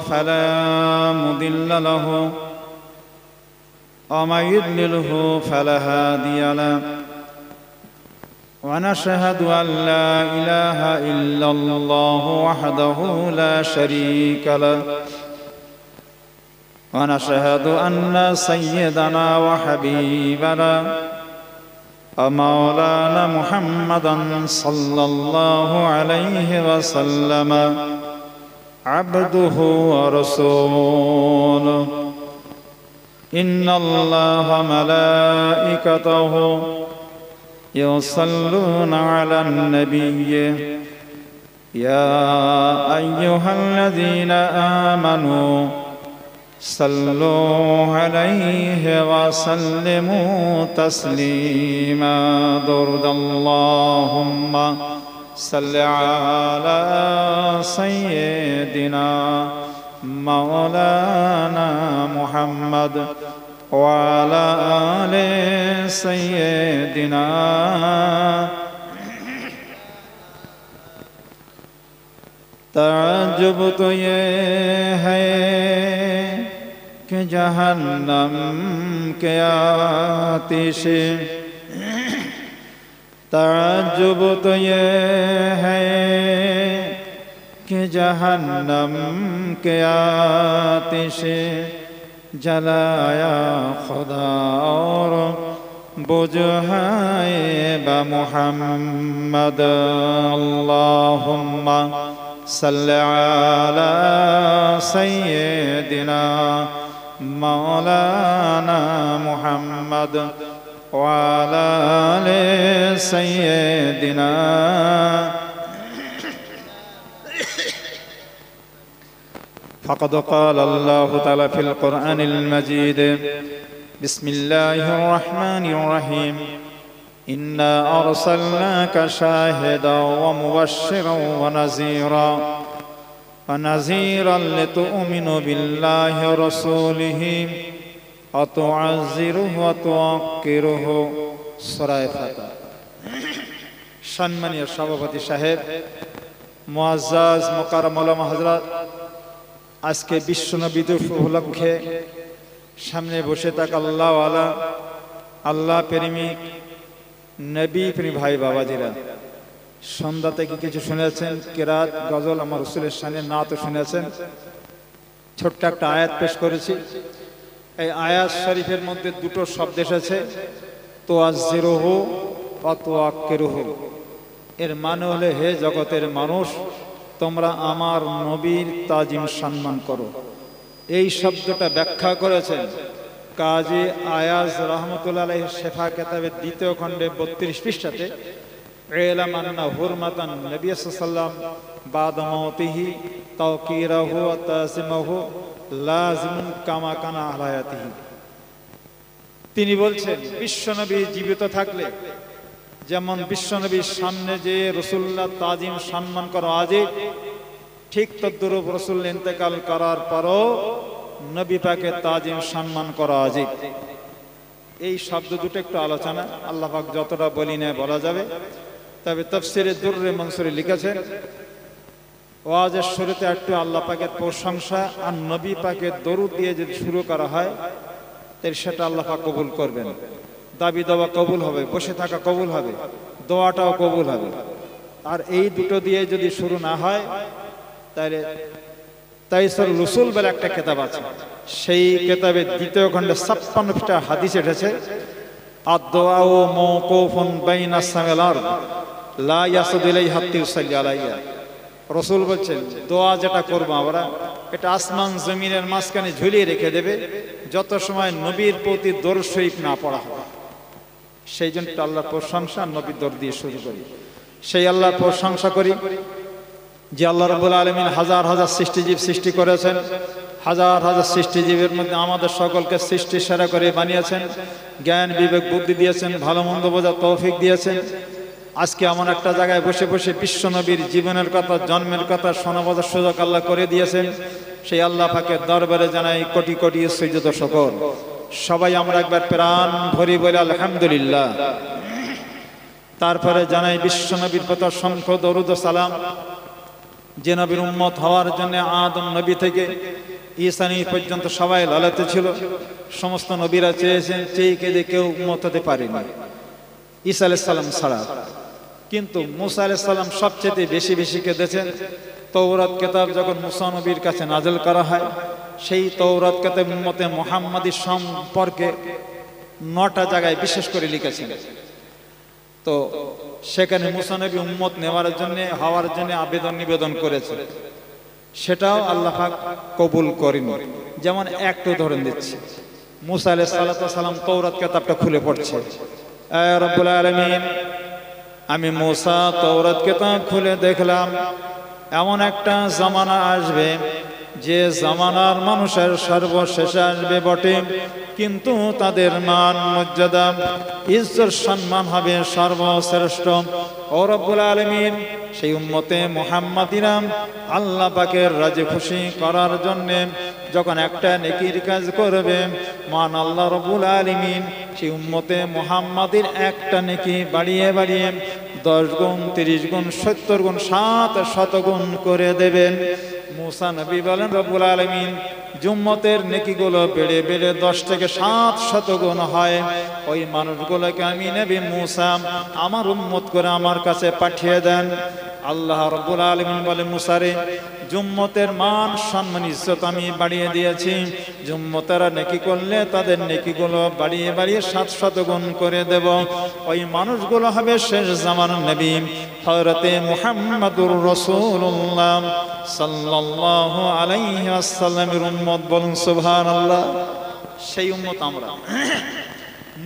فلا مضل له ومن يضلله فلا هادي له ونشهد أن لا إله إلا الله وحده لا شريك له ونشهد أن سيدنا وحبيبنا ومولانا محمدا صلى الله عليه وسلم عبده ورسوله إن الله ملائكته يصلون على النبي يا أيها الذين آمنوا صلوا عليه وسلموا تسليما درد اللهم صل على سيدنا مولانا محمد وعلى آل سيدنا ताज्जुब तो ये है कि जहन्नम के आतिश ताज्जुब तो ये है कि जहन्नम के आतिश जलाया खुदा और बुझाए बमुहम्मद अल्लाहुम्मा सल्लि अला सय्यिदिना मौलाना मुहम्मद व अला आलि सय्यिदिना फ़क़द क़ाल अल्लाहु तआला फ़िल क़ुरआनिल मजीद बिस्मिल्लाहिर रहमानिर रहीम इन्ना अरसलनाका शाहिदन व मुबश्शिरन व नज़ीरन लितु'मिनु बिल्लाहि व रसूलिहि व तु'अज़्ज़िरुहु व तुवक्किरुहु सूरा फातिहा। সম্মানীয় সভাপতি সাহেব, মুআজ্জাজ মুকাররম উলামা হযরত, আজকে বিশ্বনবী দিবস উপলক্ষে সামনে বসে থাকা আল্লাহওয়ালা, আল্লাহ প্রেমিক, নবী প্রেমী ভাই বাবাজিরা, সন্ধ্যা থেকে কিছু শুনেছেন, কিরাত, গজল, আমার রাসূলের শানে নাতও শুনেছেন। ছোট্ট একটা আয়াত পেশ করেছি। এই আয়াত শরীফের মধ্যে দুটো শব্দ এসেছে, তুআজ্জিরুহু ওয়া তুওয়াক্কিরুহু। এর মানে হলো, হে জগতের মানুষ, তোমরা আমার নবীর তাজিম সম্মান করো। এই শব্দটা ব্যাখ্যা করেছেন কাজী আয়াজ রহমতুল্লাহ আলাইহি শেফা কিতাবের দ্বিতীয় খণ্ডে 32 পৃষ্ঠাতে, ইলাম আন্না হুরমাতান নবী সাল্লাল্লাহু আলাইহি ওয়াসাল্লাম বাদা মাউতিহি তাওকিরাহু ওয়া তাসিমাহু লাজিমুন কামা কানা আলায়াতিহি। তিনি বলছেন, বিশ্বনবী জীবিত থাকলে যেমন বিশ্বনবীর সামনে যে রাসূলুল্লাহ তাজিম সম্মান করা ওয়াজিব, ঠিক তদ্রূপ রাসূল ইন্তেকাল করার পরও নবী পাকের তাজিম সম্মান করা ওয়াজিব। এই শব্দ দুটো একটু আলোচনা, আল্লাহ পাক যতটা বলি না বলা যাবে। তবে তাফসিরে দুররে মনসুরে লিখেছেন, ওয়াজের শুরুতে একটু আল্লাহ পাকের প্রশংসা আর নবী পাকের দরুদ দিয়ে যদি শুরু করা হয়, তাহলে সেটা আল্লাহ পাক কবুল করবেন। দাবি দাওয়া কবুল হবে, বসে থাকা কবুল হবে, দোয়াটাও কবুল হবে। আর এই দুটো দিয়ে যদি শুরু না হয়, তাহলে তাইসুর রসুল বলে একটা কিতাব আছে, সেই কিতাবের দ্বিতীয় খণ্ডে 56টা হাদিস এসেছে, আদ-দুআউ মাওকুফুন বাইনা সামাল আরদ লা ইয়াসুদু ইলাইহি হাত্তা ইউসাল্লি আলাইহা। রাসূল বলছেন, দোয়া যেটা করব আমরা, এটা আসমান জমিনের মাঝখানে ঝুলিয়ে রেখে দেবে যত সময় নবীর প্রতি দরুদ শরীফ না পড়া হবে। সেই জন্য আল্লাহর প্রশংসা, নবীর দরুদ দিয়ে শুরু করি। সেই আল্লাহর প্রশংসা করি যে আল্লাহ রাব্বুল আলামিন হাজার হাজার সৃষ্টিজীব সৃষ্টি করেছেন। হাজার হাজার সৃষ্টিজীবের মধ্যে আমাদের সকলকে সৃষ্টি সেরা করে বানিয়েছেন, জ্ঞান বিবেক বুদ্ধি দিয়েছেন, ভালো মন্দ বোঝার তৌফিক দিয়েছেন। আজকে এমন একটা জায়গায় বসে বসে বিশ্বনবীর জীবনের কথা, জন্মের কথা শোনা বোঝার সুযোগ আল্লাহ করে দিয়েছেন। সেই আল্লাহ পাকের দরবারে জানাই কোটি কোটি সিজদা শুকর। সবাই আমরা একবার প্রাণ ভরি বলে আলহামদুলিল্লাহ। তারপরে জানাই বিশ্বনবীর প্রতি অসংখ্য দরুদ ও সালাম। যে নবীর উম্মত হওয়ার জন্য আদম নবী থেকে ঈসা নবী পর্যন্ত সবাই লালাতে ছিল। সমস্ত নবীরা চেয়েছেন, চেয়ে কেঁদে কেউ উম্মত হতে পারেনি ঈসা আলাইহিস সালাম ছাড়া। কিন্তু মুসা আলাইহিস সালাম সবচেয়ে বেশি বেশি কেঁদেছেন। তৌরাত কিতাব যখন মুসা নবীর কাছে নাযিল করা হয়, সেই তৌরাত কিতাব উম্মতে মুহাম্মাদী সম্পর্কে 9টা জায়গায় বিশেষ করে লিখেছেন। তো সেখানে মুসা নবী উম্মত নেওয়ার জন্য হওয়ার জন্য আবেদন নিবেদন করেছে, সেটাও আল্লাহ পাক কবুল করেন। যেমন একটু ধরে দিচ্ছি, মুসা আলাইহিস সালাম তৌরাত কিতাবটা খুলে পড়ছে, এ রব্বুল আলামিন, আমি মুসা তৌরাত কিতাব খুলে দেখলাম এমন একটা জামানা আসবে যে জামানার মানুষের সর্বশেষে আসবে বটে, কিন্তু তাদের মান মর্যাদা ইজ্জত সম্মান হবে সর্বশ্রেষ্ঠ। ও রব্বুল আলামিন, সেই উম্মতে মুহাম্মাদিরা আল্লাহ পাকের রাজি খুশি করার জন্য যখন একটা নেকির কাজ করবে, মান আল্লাহ রব্বুল আলামিন সেই উম্মতে মুহাম্মাদির একটা নেকি বাড়িয়ে বাড়িয়ে 10 গুণ 30 গুণ 70 গুণ 700 গুণ করে দেবেন। মুসা নবী বলেন, রব্বুল আলামিন, উম্মতের নেকিগুলো বেড়ে বেড়ে 10 থেকে 700 গুণ হয়, ওই মানুষগুলোকে আমি নবী মুসা আমার উম্মত করে আমার কাছে পাঠিয়ে দেন। আল্লাহ রাব্বুল আলামিন বলে, মুসা রে, উম্মতের মান সম্মান ইজ্জত আমি বাড়িয়ে দিয়েছি। উম্মতেরা নেকি করলে তাদের নেকিগুলো বাড়িয়ে বাড়িয়ে 700 গুণ করে দেব। ওই মানুষগুলো হবে শেষ জামানার নবী হযরতে মুহাম্মদুর রাসূলুল্লাহ সাল্লাল্লাহু আলাইহি ওয়াসাল্লামের উম্মত। বলুন সুবহানাল্লাহ। সেই উম্মত আমরা,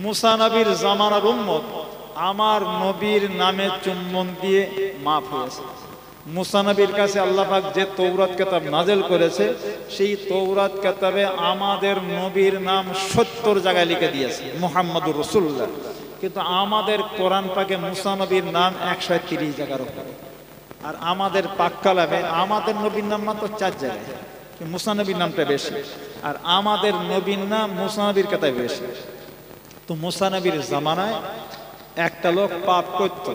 মুসা নবীর জামানার উম্মত। আমার নবীর নামে চুম্বন দিয়ে মাফ হয়েছে। মুসা নবীর কাছে আল্লাহ পাক যে তৌরাত কিতাব নাযিল করেছে, সেই তৌরাত কিতাবে আমাদের নবীর নাম 70 জায়গায় লিখে দিয়েছে, মুহাম্মদুর রাসূলুল্লাহ। কিন্তু আমাদের কোরআন পাকে মুসা নবীর নাম 130 জায়গার উপরে। আর আমাদের পাক কালামে আমাদের নবীর নাম মাত্র 4 জায়গায়, মুসা নবীর নামটা বেশি। আর আমাদের নবীর নাম মুসা নবীর কিতাবে বেশি। তো মুসা নবীর জামানায় একটা লোক পাপ করত,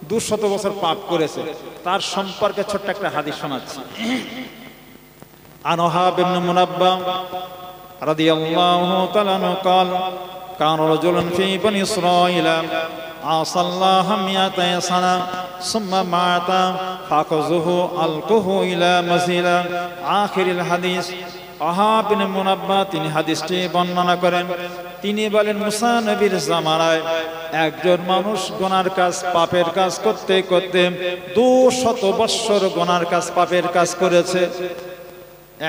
200 বছর পাপ করেছে। তার সম্পর্কে ছোট্ট একটা হাদিস শোনাচ্ছি। আন ওহাব ইবনে মুনাব্বা রাদিয়াল্লাহু তাআলা আনহু قال كان رجل في بني إسرائيل عصى الله 100 سنة ثم مات فأخذوه ألقوه إلى مسيل آخر الحديث। ওহাব ইবনে মুনাব্বা তিনি হাদিসটি বর্ণনা করেন। তিনি বলেন, মুসা নবীর জামানায় একজন মানুষ গুনার কাজ পাপের কাজ করতে করতে 200 বছর গুনার কাজ পাপের কাজ করেছে।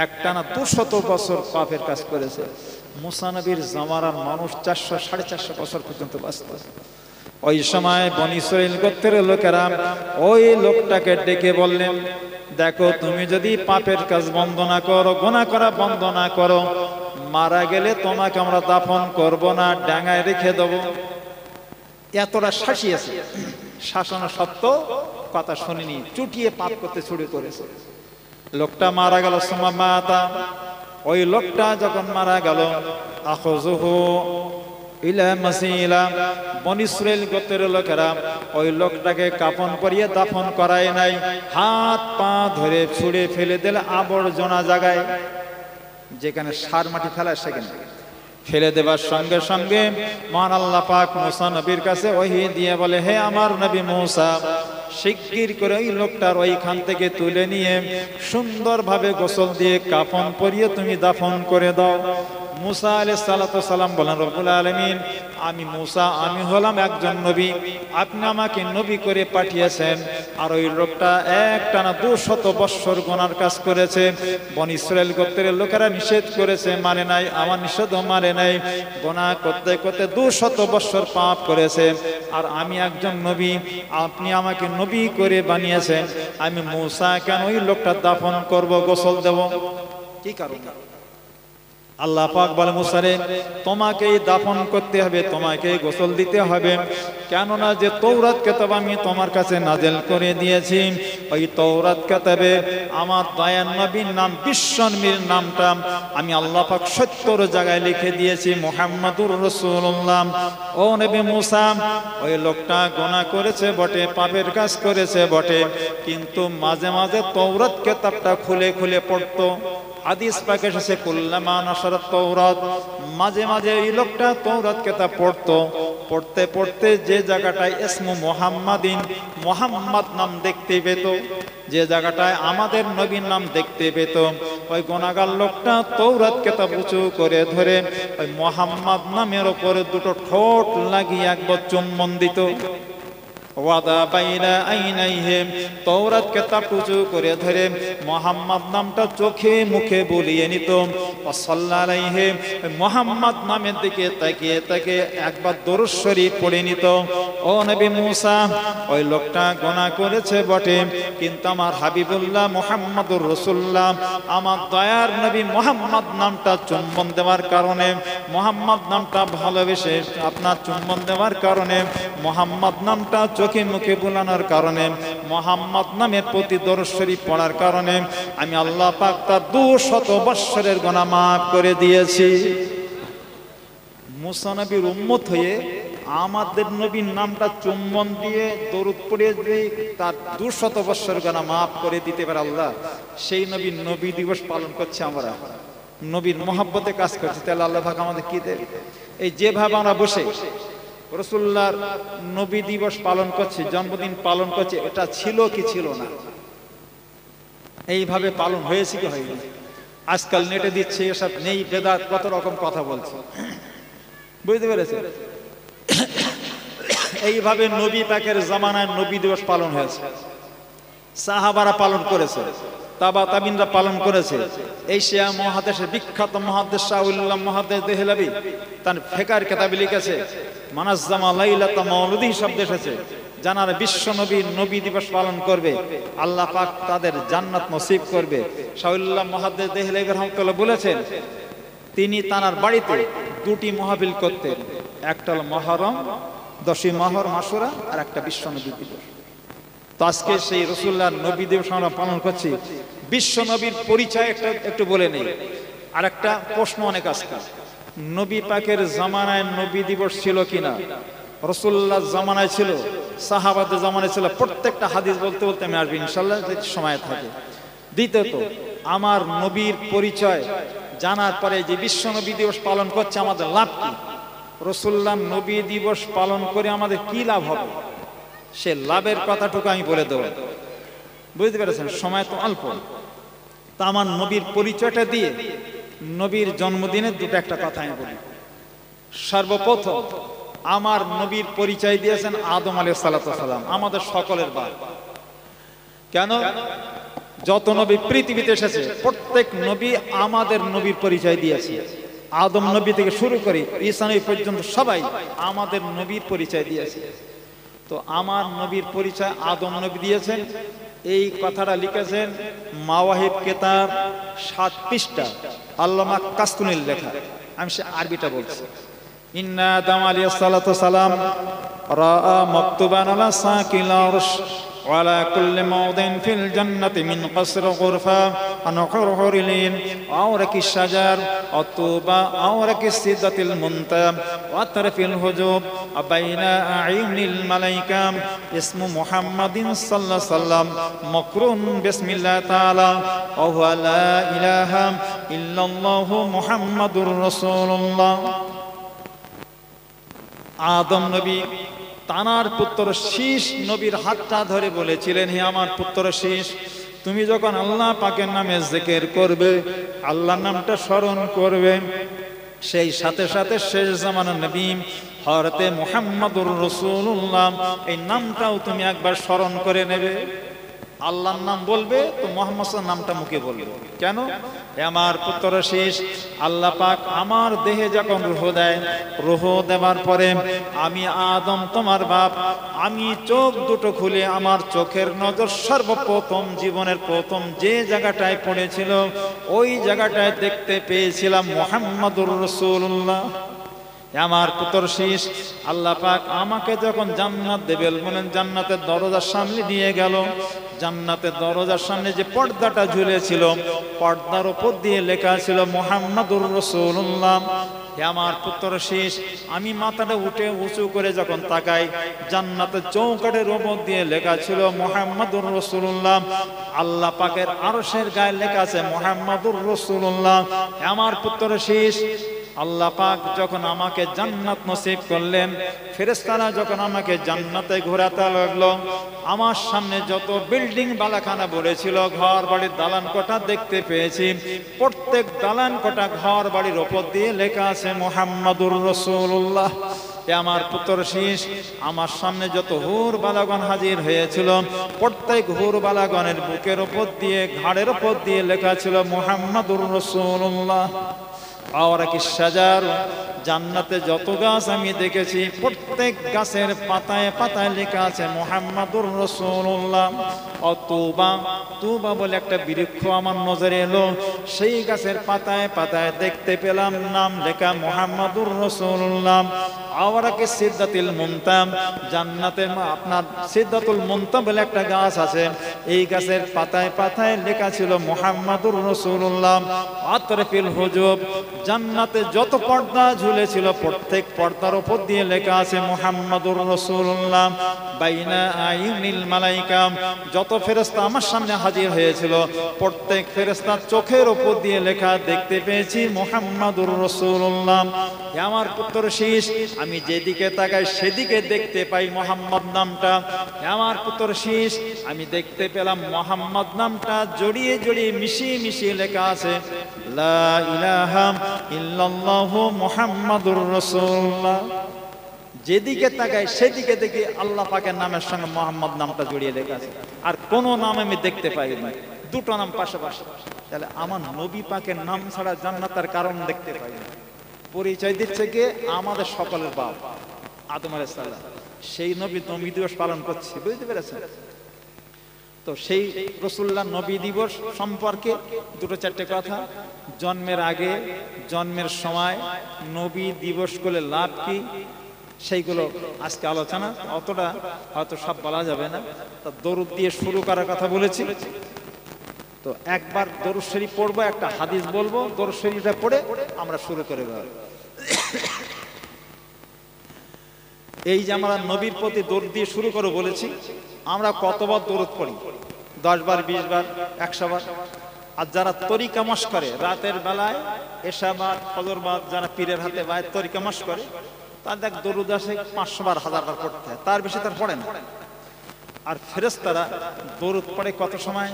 একটানা 200 বছর পাপের কাজ করেছে। মুসা নবীর জামানার মানুষ 400 450 বছর পর্যন্ত বাঁচত। ওই সময় বনী ইসরাইল গোত্রের লোকেরা ওই লোকটাকে ডেকে বললেন, দেখো, তুমি যদি পাপের কাজ বন্ধ না করো, গুনাহ করা বন্ধ না করো, মারা গেলে তোমাকে আমরা দাফন করব না, ডাঙায় রেখে দেব। এতটা শাসিয়েছে, শাসনা সত্ত্বেও কথা শুনিনি, চুটিয়ে পাপ করতে শুরু করেছে। লোকটা মারা গেল। সুম্মা মাতা, ওই লোকটা যখন মারা গেল, আখযুহু ইলা মাসিলা, বনী ইসরাইল গোত্রের লোকেরা ওই লোকটাকে কাফন পরিয়ে দাফন করায় নাই, হাত পা ধরে ছুঁড়ে ফেলে দিলে আবর্জনা জায়গায়, যেখানে সার মাটি ফেলায় সেখানে ফেলে দেবার সঙ্গে সঙ্গে মহান আল্লাহ পাক মুসা নবীর কাছে ওহী দিয়ে বলে, হে আমার নবী মুসা, শিগগির করে ওই লোকটার ওইখান থেকে তুলে নিয়ে সুন্দরভাবে গোসল দিয়ে কাফন পরিয়ে তুমি দাফন করে দাও। মুসা আলাইহিস সালাতু সালাম বলেন, রব্বুল আলামিন, আমি মুসা, আমি হলাম একজন নবী, আপনি আমাকে নবী করে পাঠিয়েছেন। আর ওই লোকটা একটানা 200 বছর গুনার কাজ করেছে। বনী ইসরাইল গোত্রের লোকেরা নিষেধ করেছে, মানে নাই, আমার নিষেধও মানে নাই। গুনাহ করতে করতে 200 বছর পাপ করেছে। আর আমি একজন নবী, আপনি আমাকে নবী করে বানিয়েছেন। আমি মুসা কেন ওই লোকটা দাফন করব, গোসল দেব? কি কারণ? আল্লাহ পাক বলে মুসা রে তোমাকেই দাফন করতে হবে, তোমাকেই গোসল দিতে হবে, কেননা যে তৌরাত কিতাব আমি তোমার কাছে নাযিল করে দিয়েছি ওই তৌরাত কিতাবে আমার দয়ার নবীর নাম বিশ্বনবীর নামটা আমি আল্লাহ পাক ৭০ জায়গায় লিখে দিয়েছি মুহাম্মাদুর রাসূলুল্লাহ। ও নবী মুসা ওই লোকটা গুনাহ করেছে বটে, পাপের কাজ করেছে বটে, কিন্তু মাঝে মাঝে তৌরাত কিতাবটা খুলে খুলে পড়তো। হাদিস পাকে এসেছে কুল্লামা নাশারাত তাওরাত, মাঝে মাঝে এই লোকটা তাওরাত কিতাব পড়তো, পড়তে পড়তে যে জায়গাটায় ইসমু মুহাম্মাদিন মুহাম্মদ নাম দেখতে পেত, যে জায়গাটায় আমাদের নবীর নাম দেখতে পেত, ওই গুনাহগার লোকটা তাওরাত কিতাব উঁচু করে ধরে ওই মুহাম্মদ নামের উপরে দুটো ঠোঁট লাগিয়ে একবার চুম্বন দিত। ওয়াদা বাইনা আইনাইহি তাওরাত কিতাব উঁচু করে ধরে মুহাম্মদ নামটা চোখে মুখে বলিয়ে নিত। সাল্লাল্লাহু আলাইহি মুহাম্মদ নামের দিকে তাকিয়ে তাকিয়ে একবার দরুদ শরীফ পড়ে নিত। ও নবী মুসা ওই লোকটা গুনাহ করেছে বটে, কিন্তু আমার হাবিবুল্লাহ মুহাম্মদুর রাসূলুল্লাহ আমার দয়ার নবী মুহাম্মদ নামটা চুম্বন দেওয়ার কারণে, মুহাম্মদ নামটা ভালোবেসে আপনার চুম্বন দেওয়ার কারণে, মুহাম্মদ নামটা চোখে মুখে বোলানোর কারণে, মুহাম্মদ নামের প্রতি দরুদ শরীফ পড়ার কারণে আমি আল্লাহ পাক তার 200 বৎসরের গুনাহ মাফ করে দিয়েছি। মুসা নবীর উম্মত হয়ে আমাদের নবীর নামটা চুম্বন দিয়ে দরুদ পড়ে দিয়ে তার 200 বৎসরের গুনাহ মাফ করে দিতে পারে আল্লাহ। সেই নবীর নবী দিবস পালন করছে, আমরা নবীর মহব্বতে কাজ করছি, তাহলে আল্লাহ পাক আমাদের কি দেবে? এই যেভাবে আমরা বসে রাসূলুল্লাহর নবী দিবস পালন করছি, জন্মদিন পালন করছি, এটা ছিল কি ছিল না? এইভাবে পালন হয়েছে কি হয়নি? আজকাল নেটে দিচ্ছে এসব নেই, বেদাত, কত রকম কথা বলছে, বুঝতে পেরেছেন? এইভাবে নবী পাকের জামানায় নবী দিবস পালন হয়েছে, সাহাবারা পালন করেছে, তাবা তাবিনরা পালন করেছে। এশিয়া মহাদেশের বিখ্যাত মুহাদ্দিস শাহুল্লাহ মুহাদ্দিস দেহলভী তার ফিকহের কিতাবে লিখেছে মানাজ্জামা লাইলাতা মাউলিদি শব্দ এসেছে, জানার বিশ্ব নবীর নবী দিবস পালন করবে আল্লাহ পাক তাদের জান্নাত নসিব করবে। শাহুল্লাহ মুহাদ্দিস দেহলভী রাহমাতুল্লাহ বলেছেন তিনি তার বাড়িতে 2টি মাহফিল করতেন, একটা হলো মুহররম 10ই মুহররম আশুরা, আর একটা বিশ্ব নবী দিবস। তো আজকে সেই রাসূলুল্লাহর নবী দিবস আমরা পালন করছি। বিশ্ব নবীর পরিচয় একটু বলে নেই, আর একটা প্রশ্ন অনেক আজকে, নবী পাকের জামানায় নবী দিবস ছিল কিনা? রাসূলুল্লাহর জামানায় ছিল, সাহাবাদের জামানায় ছিল। প্রত্যেকটা হাদিস বলতে বলতে আমি আসবো ইনশাআল্লাহ যদি সময় থাকে। দ্বিতীয়ত আমার নবীর পরিচয় জানার পরে যে বিশ্ব নবী দিবস পালন করছে আমাদের লাভ কি? রাসূলুল্লাহর নবী দিবস পালন করে আমাদের কি লাভ হবে? সে লাভের কথাটুকু আমি বলে দেব, বুঝতে পেরেছেন? সময় তো অল্প। তা আমার নবীর পরিচয়টা দিয়ে নবীর জন্মদিনের দুটো একটা কথা আমি বলি। সর্বপ্রথম আমার নবীর পরিচয় দিয়েছেন আদম আলাইহিস সালাতু ওয়াস সালাম, আমাদের সকলের বাপ। কেন? যত নবী পৃথিবীতে এসেছে প্রত্যেক নবী আমাদের নবীর পরিচয় দিয়েছে। আদম নবী থেকে শুরু করে ঈসা নবী পর্যন্ত সবাই আমাদের নবীর পরিচয় দিয়েছে। তো আমার নবীর পরিচয় আদম নবী দিয়েছেন। এই কথাটা লিখেছেন মাওয়াহিব কিতাব 7 পৃষ্ঠা, আল্লামা কাস্তুনির লেখা। আমি সে আরবিটা বলছি। ইন্না আদম আলাইহিস সালাতু সালাম রাআ মাকতুবান আলা সাকিল আরশ ওয়া আলা কুল্লি মাওদিন ফিল জান্নাতি মিন কসর গুরফা আনহুর লিন আওরাকি শাজার আতুবা আওরাকি সিদরাতিল মুনতাহা ওয়া তারফিল হুজুব বাইনা আইনিল মালাইকা ইসমু মুহাম্মাদিন সাল্লাল্লাহু আলাইহি সাল্লাম মাকরুন বিসমিল্লাহ তাআলা ওয়া হুয়া লা ইলাহা ইল্লাল্লাহু মুহাম্মাদুর রাসূলুল্লাহ। আদম নবী তানার পুত্র শীষ নবীর হাতটা ধরে বলেছিলেন, হে আমার পুত্র শীষ, তুমি যখন আল্লাহ পাকের নামে জিকির করবে, আল্লাহর নামটা স্মরণ করবে, সেই সাথে সাথে শেষ জামানার নবী হযরতে মুহাম্মদুর রাসূলুল্লাহ এই নামটাও তুমি একবার স্মরণ করে নেবে। আল্লাহর নাম বলবে তো মুহাম্মদ সাল্লাল্লাহু নামটা মুখে বলবে। কেন? হে আমার পুত্র শেষ, আল্লাহ পাক আমার দেহে যখন রূহ দেয়, রূহ দেওয়ার পরে আমি আদম তোমার বাপ, আমি চোখ দুটো খুলে আমার চোখের নজর সর্বপ্রথম জীবনের প্রথম যে জায়গাটায় পড়েছিল ওই জায়গাটায় দেখতে পেয়েছিলাম মুহাম্মাদুর রাসূলুল্লাহ। আমার পুত্র শীষ, আল্লাহ পাক আমাকে যখন জান্নাত দেবেন বলেন, জান্নাতের দরজার সামনে নিয়ে গেল। জান্নাতের দরজার সামনে যে পর্দাটা ঝুলেছিল, পর্দার উপর দিয়ে লেখা ছিল মুহাম্মাদুর রাসূলুল্লাহ। আমার পুত্র শীষ, আমি মাথাটা উঁচু করে যখন তাকাই, জান্নাতের চৌকাঠের উপর দিয়ে লেখা ছিল মুহাম্মাদুর রাসূলুল্লাহ। আল্লাহ পাকের আরশের গায়ে লেখা আছে মুহাম্মাদুর রাসূলুল্লাহ। আমার পুত্র শীষ, আল্লাহ পাক যখন আমাকে জান্নাত নসিব করলেন, ফেরেশতারা যখন আমাকে জান্নাতে ঘোরাতে লাগলো, আমার সামনে যত বিল্ডিং বালাখানা বলেছিল, ঘর বাড়ির দালান কোঠা দেখতে পেয়েছি। প্রত্যেক দালান কোঠা ঘর বাড়ির ওপর দিয়ে লেখা আছে মুহাম্মাদুর রাসূলুল্লাহ। আমার পুত্র শীষ, আমার সামনে যত হুর বালাগণ হাজির হয়েছিল, প্রত্যেক হুর বালাগণের বুকের ওপর দিয়ে, ঘাড়ের ওপর দিয়ে লেখা ছিল মুহাম্মাদুর রাসূলুল্লাহ। আর কি সাজার, জান্নাতে যত গাছ আমি দেখেছি প্রত্যেক গাছের পাতায় পাতায় লেখা আছে মুহাম্মাদুর রাসূলুল্লাহ। তুবা, তুবা বলে একটা বৃক্ষ আমার নজরে এলো, সেই গাছের পাতায় পাতায় দেখতে পেলাম নাম লেখা মুহাম্মাদুর রাসূলুল্লাহ। আর কি সিদরাতুল মুনতাহ, জান্নাতের আপনার সিদরাতুল মুনতাহ বলে একটা গাছ আছে, এই গাছের পাতায় পাতায় লেখা ছিল মুহাম্মাদুর রাসূলুল্লাহ। আতরফিল হুজুব, জান্নাতে যত পর্দা ঝুলেছিল প্রত্যেক পর্দার উপর দিয়ে লেখা আছে মুহাম্মাদুর রাসূলুল্লাহ। বাইনা আইনিল মালাইকা, যত ফেরেশতা আমার সামনে হাজির হয়েছিল প্রত্যেক ফেরেশতার চোখের উপর দিয়ে লেখা দেখতে পেয়েছি মুহাম্মাদুর রাসূলুল্লাহ। আমার পুত্র শীষ, আমি যেদিকে তাকাই সেদিকে দেখতে পাই মুহাম্মদ নামটা। আমার পুত্র শীষ, আমি দেখতে পেলাম মুহাম্মদ নামটা জড়িয়ে জড়িয়ে মিশিয়ে মিশিয়ে লেখা আছে লা ইলাহা ইল্লাল্লাহু মুহাম্মাদুর রাসূলুল্লাহ। যেদিকে তাকাই সেদিকে দেখি আল্লাহ পাকের নামের সঙ্গে মুহাম্মদ নামটা জড়িয়ে লেখা আছে, আর কোন নাম আমি দেখতে পাই না, দুটো নাম পাশাপাশি। তাহলে আমার নবী পাকের নাম ছাড়া জান্নাতের কারণ দেখতে পাই না। পরিচয় দিচ্ছে কে? আমাদের সকলের বাপ আদম আলাইহিস সালাম। সেই নবী দিবস পালন করছি, বুঝতে পেরেছেন তো? সেই রাসূলুল্লাহ নবী দিবস সম্পর্কে দুটো চারটে কথা। জন্মের আগে, জন্মের সময়, নবী দিবস করলে লাভ কি, সেইগুলো আজকে আলোচনা। অতটা হয়তো সব বলা যাবে না, তা দরুদ দিয়ে শুরু করার কথা বলেছি। তো একবার দরুদ শরীফ পড়বো, একটা হাদিস বলবো, দরুদ শরীফটা পড়ে আমরা শুরু করে দেব। এই যে আমরা নবীর প্রতি দরুদ দিয়ে শুরু করে বলেছি, আমরা কতবার দরুদ পড়ি? 10 বার, 20 বার, 100 বার। আর যারা তরিকা মাস করে রাতের বেলায়, এশাবার, ফজরবার, যারা পীরের হাতে বায় তরিকা মাস করে, তাদের দরুদ আসে 500 বার, 1000 বার পড়তে হয়, তার বেশি তার পড়ে না। আর ফেরেশতারা দরুদ পড়ে কত সময়?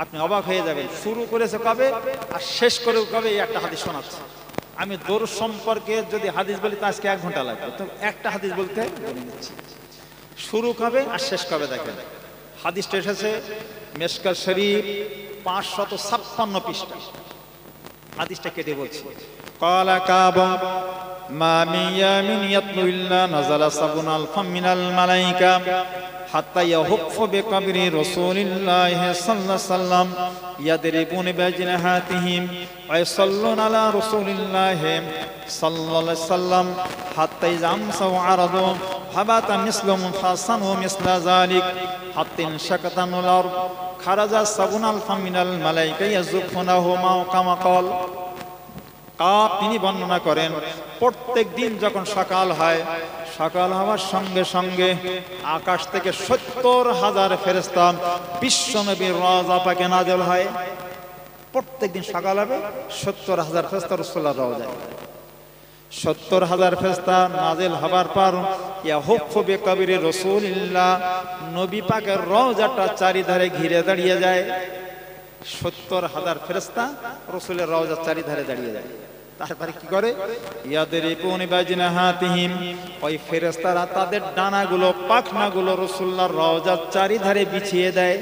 আপনি অবাক হয়ে যাবেন। শুরু করেছে কবে আর শেষ করেও কবে, এই একটা হাদিস শোনাচ্ছে। আমি দরুদ সম্পর্কে যদি হাদিস বলি তো আজকে 1 ঘন্টা লাগবে, তো একটা হাদিস বলতে বলে নিচ্ছি। শুরু কবে আর শেষ কবে দেখেন। হাদিসটা এসেছে মিশকাত শরীফ 556 পৃষ্ঠা। হাদিসটা কেটে বলছি। ক্বালা কাবা মা মিন ইয়ামিন ইয়াতলু ইল্লা নাযালা সাবুন আলফাম মিনাল মালাইকা হাত্তা ইয়াহুফু বিকবরি রাসূলিল্লাহি সাল্লাল্লাহু আলাইহি ওয়াসাল্লাম ইয়াদরিবুনা বিআজনিহাতিহিম ওয়া ইসাল্লুনা আলা রাসূলিল্লাহি সাল্লাল্লাহু আলাইহি ওয়াসাল্লাম হাত্তা ইযা আমসাউ আরাদু হাবাতা মিসলুম ফাসানু মিসলা যালিক হাত্তা ইনশাকাতানুল আরদ খারাজা সাবুন আলফাম মিনাল মালাইকা ইয়াযুফুনাহু মা কামা ক্বাল। তিনি বর্ণনা করেন প্রত্যেক দিন যখন সকাল হয়, সকাল হওয়ার সঙ্গে সঙ্গে আকাশ থেকে 70,000 ফেরেশতা বিশ্বনবীর রওজা পাকে নাযিল হয়। প্রত্যেক দিন সকাল হবে 70,000 ফেরেশতা রাসূলুল্লাহর রওজায়। 70,000 ফেরেশতা নাযিল হবার পর ইয়াহুফু বিকবরি রাসূলিল্লাহ, নবী পাকের রওজাটা চারিধারে ঘিরে দাঁড়িয়ে যায়। 70,000 ফেরেশতা রাসূলের রওজার চারিধারে দাঁড়িয়ে যায়। তারপরে কি করে, ইয়াদরিকুন বিআজনাহাতিহিম, ওই ফেরেশতারা তাদের ডানাগুলো পাখনাগুলো রাসূলুল্লাহর রওজার চারিধারে বিছিয়ে দেয়,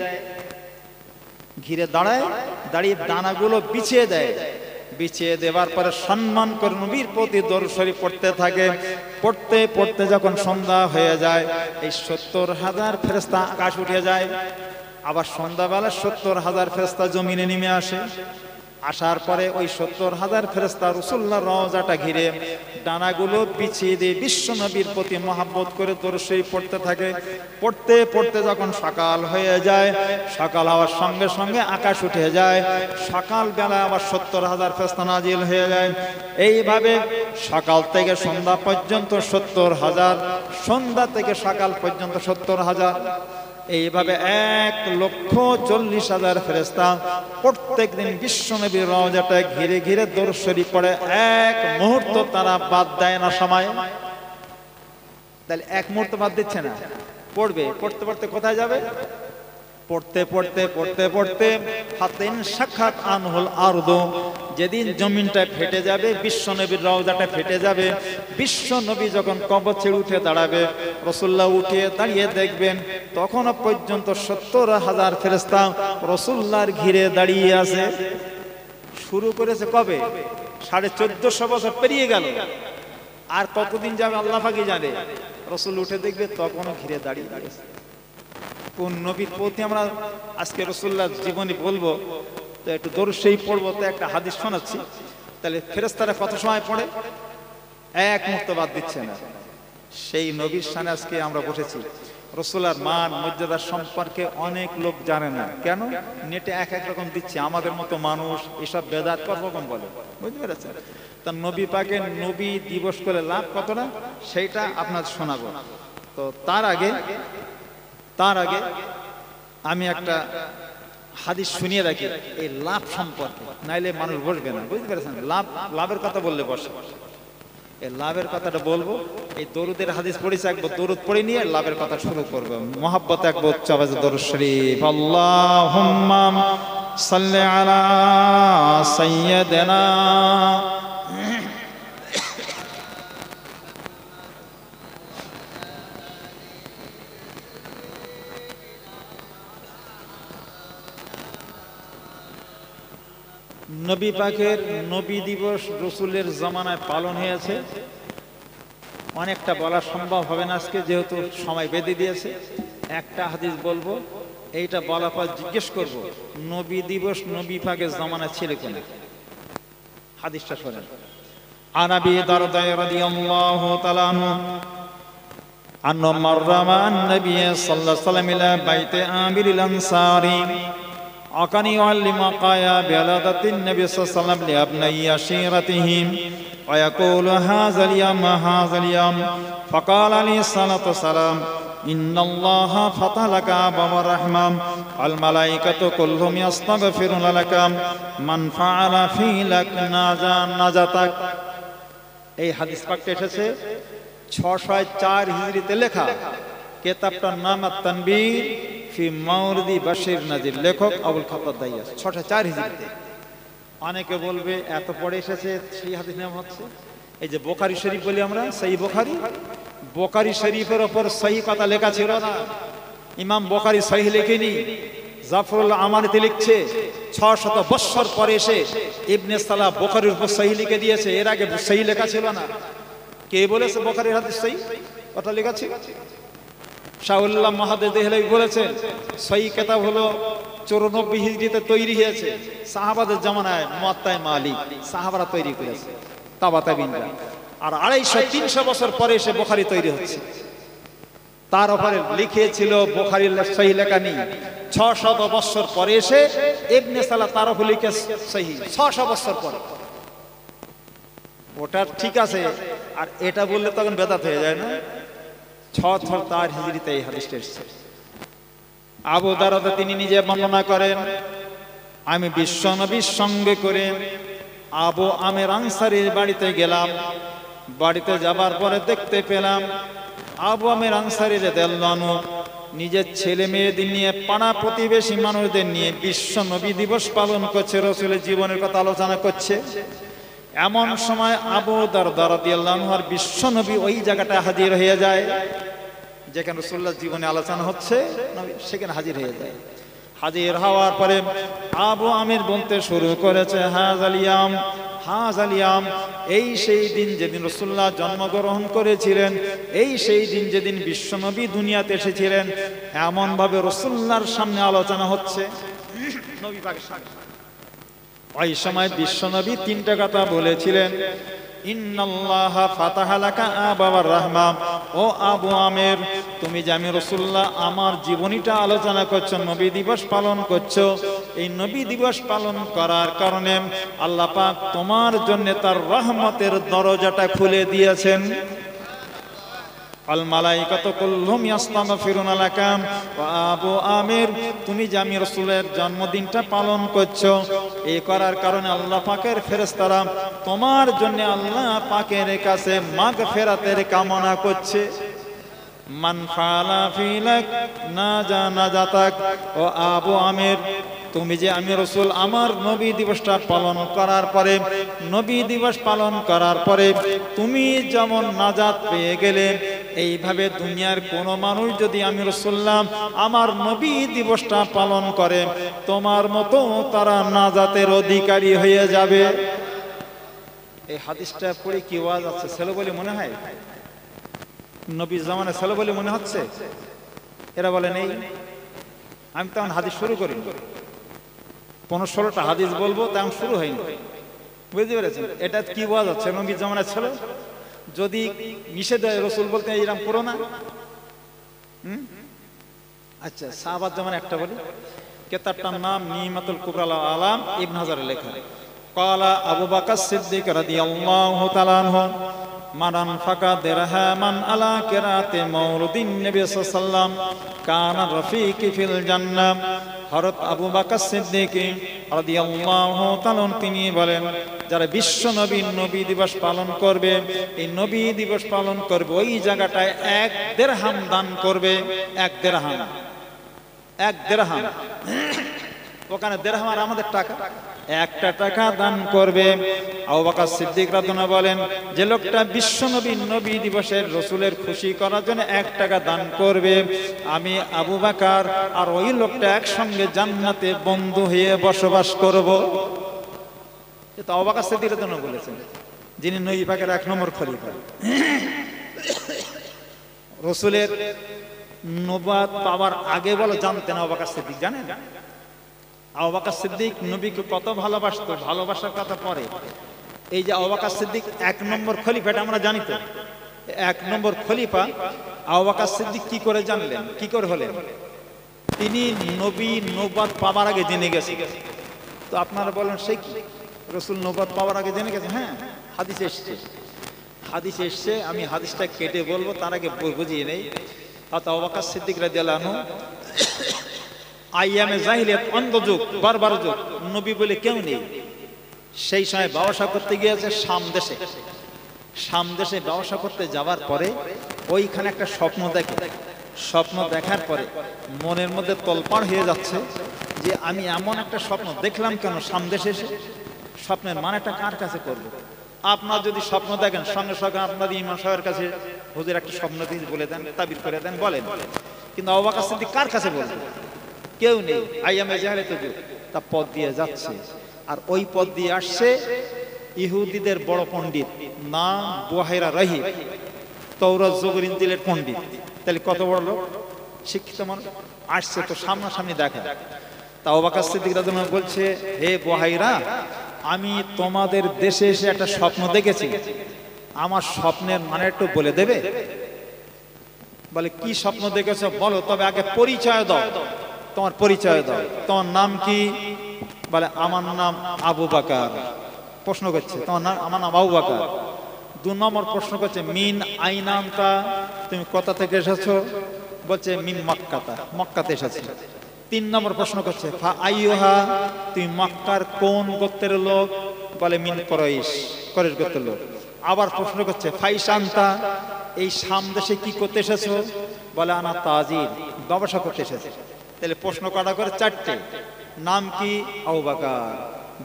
ঘিরে দাঁড়ায়, দাঁড়িয়ে ডানাগুলো বিছিয়ে দেয়। বিছিয়ে দেওয়ার পরে সম্মান করে নবীর প্রতি দরুদ শরীফ পড়তে থাকে। পড়তে পড়তে যখন সন্ধ্যা হয়ে যায়, এই ৭০,০০০ ফেরেশতা আকাশ উঠে যায়। আবার সন্ধ্যাবেলা ৭০,০০০ ফেরেশতা জমিনে নেমে আসে। আসার পরে ওই ৭০,০০০ ফেরেশতা রাসূলুল্লাহর রওজাটা ঘিরে ডানাগুলো বিছিয়ে দিয়ে বিশ্ব নবীর প্রতি মহব্বত করে দরুদ শরীফ পড়তে থাকে। পড়তে পড়তে যখন সকাল হয়ে যায়, সকাল হওয়ার সঙ্গে সঙ্গে আকাশ উঠে যায়। সকালবেলা আবার ৭০,০০০ ফেরেশতা নাজিল হয়ে যায়। এইভাবে সকাল থেকে সন্ধ্যা পর্যন্ত ৭০,০০০, সন্ধ্যা থেকে সকাল পর্যন্ত ৭০,০০০, এইভাবে ১,৪০,০০০ ফেরেশতা প্রত্যেক দিন বিশ্বনবীর রওজাটা ঘিরে ঘিরে দরুদ শরীফ পড়ে। এক মুহূর্ত তারা বাদ দেয় না সময়। তাহলে এক মুহূর্ত বাদ দিচ্ছে না, পড়বে। পড়তে পড়তে কোথায় যাবে? পড়তে পড়তে পড়তে পড়তে হাতেন সাক্ষাৎ আনহুল আরদু, যেদিন জমিনটা ফেটে যাবে, বিশ্বনবীর রওজাটা ফেটে যাবে, বিশ্বনবী যখন কবর ছেড়ে উঠে দাঁড়াবে, রাসূলুল্লাহ উঠে দাঁড়িয়ে দেখবেন তখনও পর্যন্ত ৭০,০০০ ফেরেশতা রাসূলুল্লাহর ঘিরে দাঁড়িয়ে আছে। শুরু করেছে কবে? ১৪৫০ বছর পেরিয়ে গেল। আর কতদিন যাবে আল্লাহ পাকই জানে। রাসূল উঠে দেখবে তখনও ঘিরে দাঁড়িয়ে আছে। কোন নবীর প্রতি আমরা আজকে রাসূলুল্লাহর জীবনী বলবো, তো একটু দরুদ শরীফ পড়বো, তো একটা হাদিস শোনাচ্ছি। তাহলে ফেরেশতারা কত সময় পড়ে? এক মুহূর্ত বাদ দিচ্ছে না। সেই নবীর শানে আজকে আমরা বসেছি। রাসূলুল্লাহর মান মর্যাদা সম্পর্কে অনেক লোক জানে না। কেন? নেটে এক এক রকম দিচ্ছে। আমাদের মতো মানুষ এসব বেদাত কত রকম বলে, বুঝতে পেরেছেন? তা নবী পাকের নবী দিবস করে লাভ কতটা, সেইটা আপনাদের শোনাবো। তো তার আগে আমি একটা হাদিস শুনিয়ে রাখি এই লাভ সম্পর্কে, নাইলে মানুষ বসবে না, বুঝতে পেরেছেন? লাভের কথা বললে বসে। এই লাভের কথাটা বলবো। এই দরুদের হাদিস পড়েছি, একবার দরুদ পড়ে নিয়ে লাভের কথা শুরু করবো। মহব্বত একবার উচ্চ আওয়াজে দরুদ শরীফ। আল্লাহুম্মা সাল্লি আলা সাইয়্যিদিনা নবী পাকের নবী দিবস রাসূলের জামানায় পালন হয়েছে। অনেকটা বলা সম্ভব হবে না আজকে, যেহেতু সময় বেঁধে দিয়েছে। একটা হাদিস বলবো, এইটা বলার পর জিজ্ঞেস করব নবী দিবস নবী পাকের জামানায় ছিল কিনা। হাদিসটা শোনেন। আন আবি দারদা রাদিয়াল্লাহু তাআলা আনহু মাররা মান নবী সাল্লাল্লাহু আলাইহি ওয়াসাল্লাম ইলা বাইতি আমিরিল আনসারি أكن يعلم قايا بلادة النبي صلى الله عليه وسلم لأبني عشيرتهم ويقول هذا اليوم فقال عليه الصلاة والسلام إن الله فتح لك أبواب الرحمة الملائكة كلهم يستغفرون لك من فعل في لك نجاتك। এই হাদিস পাকটা এসেছে ৬০৪ হিজরিতে লেখা। কিতাবটার নাম আত-তানবীর ফি মাওরিদি বাশির নাজির, লেখক আবুল খাত্তাব দাইয়াস, ৬০৪ হিজরিতে। অনেকে বলবে এত পরে এসেছে, সেই হাদিস নাম হচ্ছে এই যে বুখারী শরীফ বলি আমরা, সেই বুখারী শরীফের ওপর সহিহ কথা লেখা ছিল না। ইমাম বুখারী সহিহ লেখেনি, জাফরুল আমানিতে লিখছে। ৬০০ বছর পরে এসে ইবনে সালাহ বুখারীর উপর সহিহ লিখে দিয়েছে। এর আগে সহিহ লেখা ছিল না। কে বলেছে বুখারীর হাদিস সহিহ? কথা লেখা ছিল। শাহুল্লাহ মাহাদিস দেহলভী বলেছেন সহিহ কিতাব হলো ৯৪ হিজরিতে তৈরি হয়েছে। সাহাবাদের জামানায় মুয়াত্তায়ে মালিক সাহাবারা তৈরি করেছে, তাবা তাবিনরা। আর ২৫০-৩০০ বছর পরে এসে বুখারী তৈরি হচ্ছে। তার উপরে লিখিয়েছিল বুখারীর সহিহ লেখা নেই। ৬০০ বছর পরে এসে ইবনে সালাহ তার উপর লিখে সহিহ, ৬০০ বছর পরে। ওটা ঠিক আছে, আর এটা বললে তখন বেদাত হয়ে যায় না? ৬৪ হিজরিতে এই হাদিসটা এসেছে। আবু দারদা তিনি নিজে বর্ণনা করেন, আমি বিশ্বনবীর সঙ্গে করে আবু আমের আনসারীর বাড়িতে গেলাম। বাড়িতে যাবার পরে দেখতে পেলাম আবু আমের আনসারী রাদিয়াল্লাহু আনহু নিজের ছেলে মেয়েদের নিয়ে, পাড়া প্রতিবেশী মানুষদের নিয়ে বিশ্ব নবী দিবস পালন করছে, রাসূলের জীবনের কথা আলোচনা করছে। এমন সময় আবু দারদা রাদিয়াল্লাহু আনহু বিশ্বনবী ওই জায়গাটায় হাজির হয়ে যায় যেখানে রাসূলুল্লাহ জীবনে আলোচনা হচ্ছে, নবী সেখানে হাজির হয়ে যায়। হাজির হওয়ার পরে আবু আমির বলতে শুরু করেছে, হাযাল ইয়াম, এই সেই দিন যেদিন রাসূলুল্লাহ জন্মগ্রহণ করেছিলেন, এই সেই দিন যেদিন বিশ্বনবী দুনিয়াতে এসেছিলেন। এমন ভাবে রাসূলুল্লাহর সামনে আলোচনা হচ্ছে নবী পাকের সামনে। ওই সময় বিশ্বনবী তিনটা কথা বলেছিলেন, ইন্নাল্লাহা ফাতাহা লাকা আবাবার রাহমা, ও আবু আমির, তুমি যে আমি রাসূলুল্লাহ আমার জীবনীটা আলোচনা করছো, নবী দিবস পালন করছো, এই নবী দিবস পালন করার কারণে আল্লাহ পাক তোমার জন্য তার রহমতের দরজাটা খুলে দিয়েছেন। আল মালাইকাতু কুল্লুহুম ইস্তাগফিরুনা লাকা, ও আবু আমির, তুমি যে আমি রাসূলের জন্মদিনটা পালন করছো, এই করার কারণে আল্লাহ পাকের ফেরেশতারা তোমার জন্য আল্লাহ পাকের কাছে মাগফিরাতের কামনা করছে। মান ফালা ফিলাক নাজাতাক, ও আবু আমির, তুমি যে আমি রাসূল আমার নবী দিবসটা পালন করার পরে, নবী দিবস পালন করার পরে তুমি যেমন নাজাত পেয়ে গেলে, এইভাবে দুনিয়ার কোন মানুষ যদি আমি রাসূলুল্লাহ আমার নবী দিবসটা পালন করে, তোমার মতো তারা নাজাতের অধিকারী হয়ে যাবে। এই হাদিসটা পড়ে কি ওয়াজ আছে ছেলে বলে মনে হয়? নবীর জামানায় ছেলে বলে মনে হচ্ছে? এরা বলে নেই। আমি তখন হাদিস শুরু করি, 15-16টা হাদিস বলবো, তেমন শুরু হয়নি। বুঝতে পেরেছেন? এটা কি ওয়াজ হচ্ছে? নবীর জামানায় ছিল, যদি নিষেধ হয় রাসূল বলতে এইরকম করো না। আচ্ছা, সাহাবাত যেমন একটা বলি, কিতাবটার নাম নিমাতুল কুবরাল আলাম, ইবনে হাজারের লেখা। ক্বালা আবু বকর সিদ্দিক রাদিয়াল্লাহু তাআলা আনহু, মান আনফাকা দিরহামান আলা কিরাতে মাউলুদিন নবী সাল্লাল্লাহু আলাইহি ওয়াসাল্লাম কানা রাফিকি ফিল জান্নাহ। হযরত আবু বকর সিদ্দিক রাদিয়াল্লাহু তাআলা তিনি বলেন, যারা বিশ্ব নবীর নবী দিবস পালন করবে, এই নবী দিবস পালন করবে, ওই জায়গাটায় 1 দিরহাম দান করবে। 1 দিরহাম, ওখানে দিরহাম আর আমাদের টাকা, 1টা টাকা দান করবে। আবু বকর সিদ্দিক রাদিয়াল্লাহু বলেন, যে লোকটা বিশ্ব নবীর নবী দিবসের রাসূলের খুশি করার জন্য 1 টাকা দান করবে, আমি আবু বকর আর ওই লোকটা একসঙ্গে জান্নাতে বন্ধু হয়ে বসবাস করব। এটা আবু বকর সিদ্দিক রাদিয়াল্লাহু বলেছেন, যিনি নবী পাকের 1 নম্বর খলিফা। রাসূলের নবুয়ত পাওয়ার আগে বলো জানতেন আবু বকর সিদ্দিক? জানেন আবু বকর সিদ্দিক নবীকে কত ভালোবাসতো? ভালোবাসার কথা পরে, এই যে আবু বকর সিদ্দিক 1 নম্বর খলিফা, এটা আমরা জানি তো। 1 নম্বর খলিফা আবু বকর সিদ্দিক কি করে জানলেন, কি করে হলেন? তিনি নবী নবুয়ত পাওয়ার আগে জেনে গেছেন। তো আপনারা বলেন সে কি রাসূল নবুয়ত পাওয়ার আগে জেনে গেছেন? হ্যাঁ, হাদিসে এসেছে। আমি হাদিসটা কেটে বলবো, তার আগে বুঝিয়ে নেই। আবু বকর সিদ্দিক রাদিয়াল্লাহু আনহু আইয়ামে জাহিলিয়াত, অন্ধ যুগ, বারবার যুগ, নবী বলে কেউ নেই। সেই সময় ব্যবসা করতে গিয়েছে শাম দেশে ব্যবসা করতে যাওয়ার পরে ওইখানে একটা স্বপ্ন দেখে। স্বপ্ন দেখার পরে মনের মধ্যে তোলপাড় হয়ে যাচ্ছে যে আমি এমন একটা স্বপ্ন দেখলাম কেন শাম দেশে এসে? স্বপ্নের মানেটা কার কাছে করব? আপনার যদি স্বপ্ন দেখেন, সঙ্গে সঙ্গে আপনার ইমাম সাহেবের কাছে হুজুর একটা স্বপ্ন দিয়ে বলে দেন, তাবির করে দেন, বলেন। কিন্তু আবু বকর সিদ্দিক কার কাছে বলবে? কেউ নেই। আইয়ামে জাহিলিয়াত যুগ, তা পথ দিয়ে যাচ্ছে, আর ওই পথ দিয়ে আসছে ইহুদিদের বড় পণ্ডিত, নাম বুহাইরা রাহিব, তাওরাত জবর ইনজিলের পণ্ডিত। তাহলে কত বড় লোক, শিক্ষিত মানুষ আসছে, তো সামনাসামনি দেখা। তা আবু বকর সিদ্দিক রাদিয়াল্লাহু আনহু বলছে, হে বুহাইরা, আমি তোমাদের দেশে এসে একটা স্বপ্ন দেখেছি, আমার স্বপ্নের মানে একটু বলে দেবে? বলে, কি স্বপ্ন দেখেছো বলো, তবে আগে পরিচয় দাও, তোমার পরিচয় দাও, তোমার নাম কি? বলে, আমার নাম আবু বকর। প্রশ্ন করছে, তোমার নাম? আমার নাম আবু বকর। 2 নম্বর প্রশ্ন করছে, মিন আইনা আনতা, তুমি কোথা থেকে এসেছো? বলছে, মিন মক্কাতা, মক্কাতে এসেছি। 3 নম্বর প্রশ্ন করছে, ফা আইয়ুহা, তুমি মক্কার কোন গোত্রের লোক? বলে, মিন কুরাইশ, কুরাইশ গোত্রের লোক। আবার প্রশ্ন করছে, ফাইসান্তা, এই শাম দেশে কি করতে এসেছো? বলে, আনা তাজির, ব্যবসা করতে এসেছি। তাহলে প্রশ্ন কটা করে? 4টে। নাম কি? আবু বকর।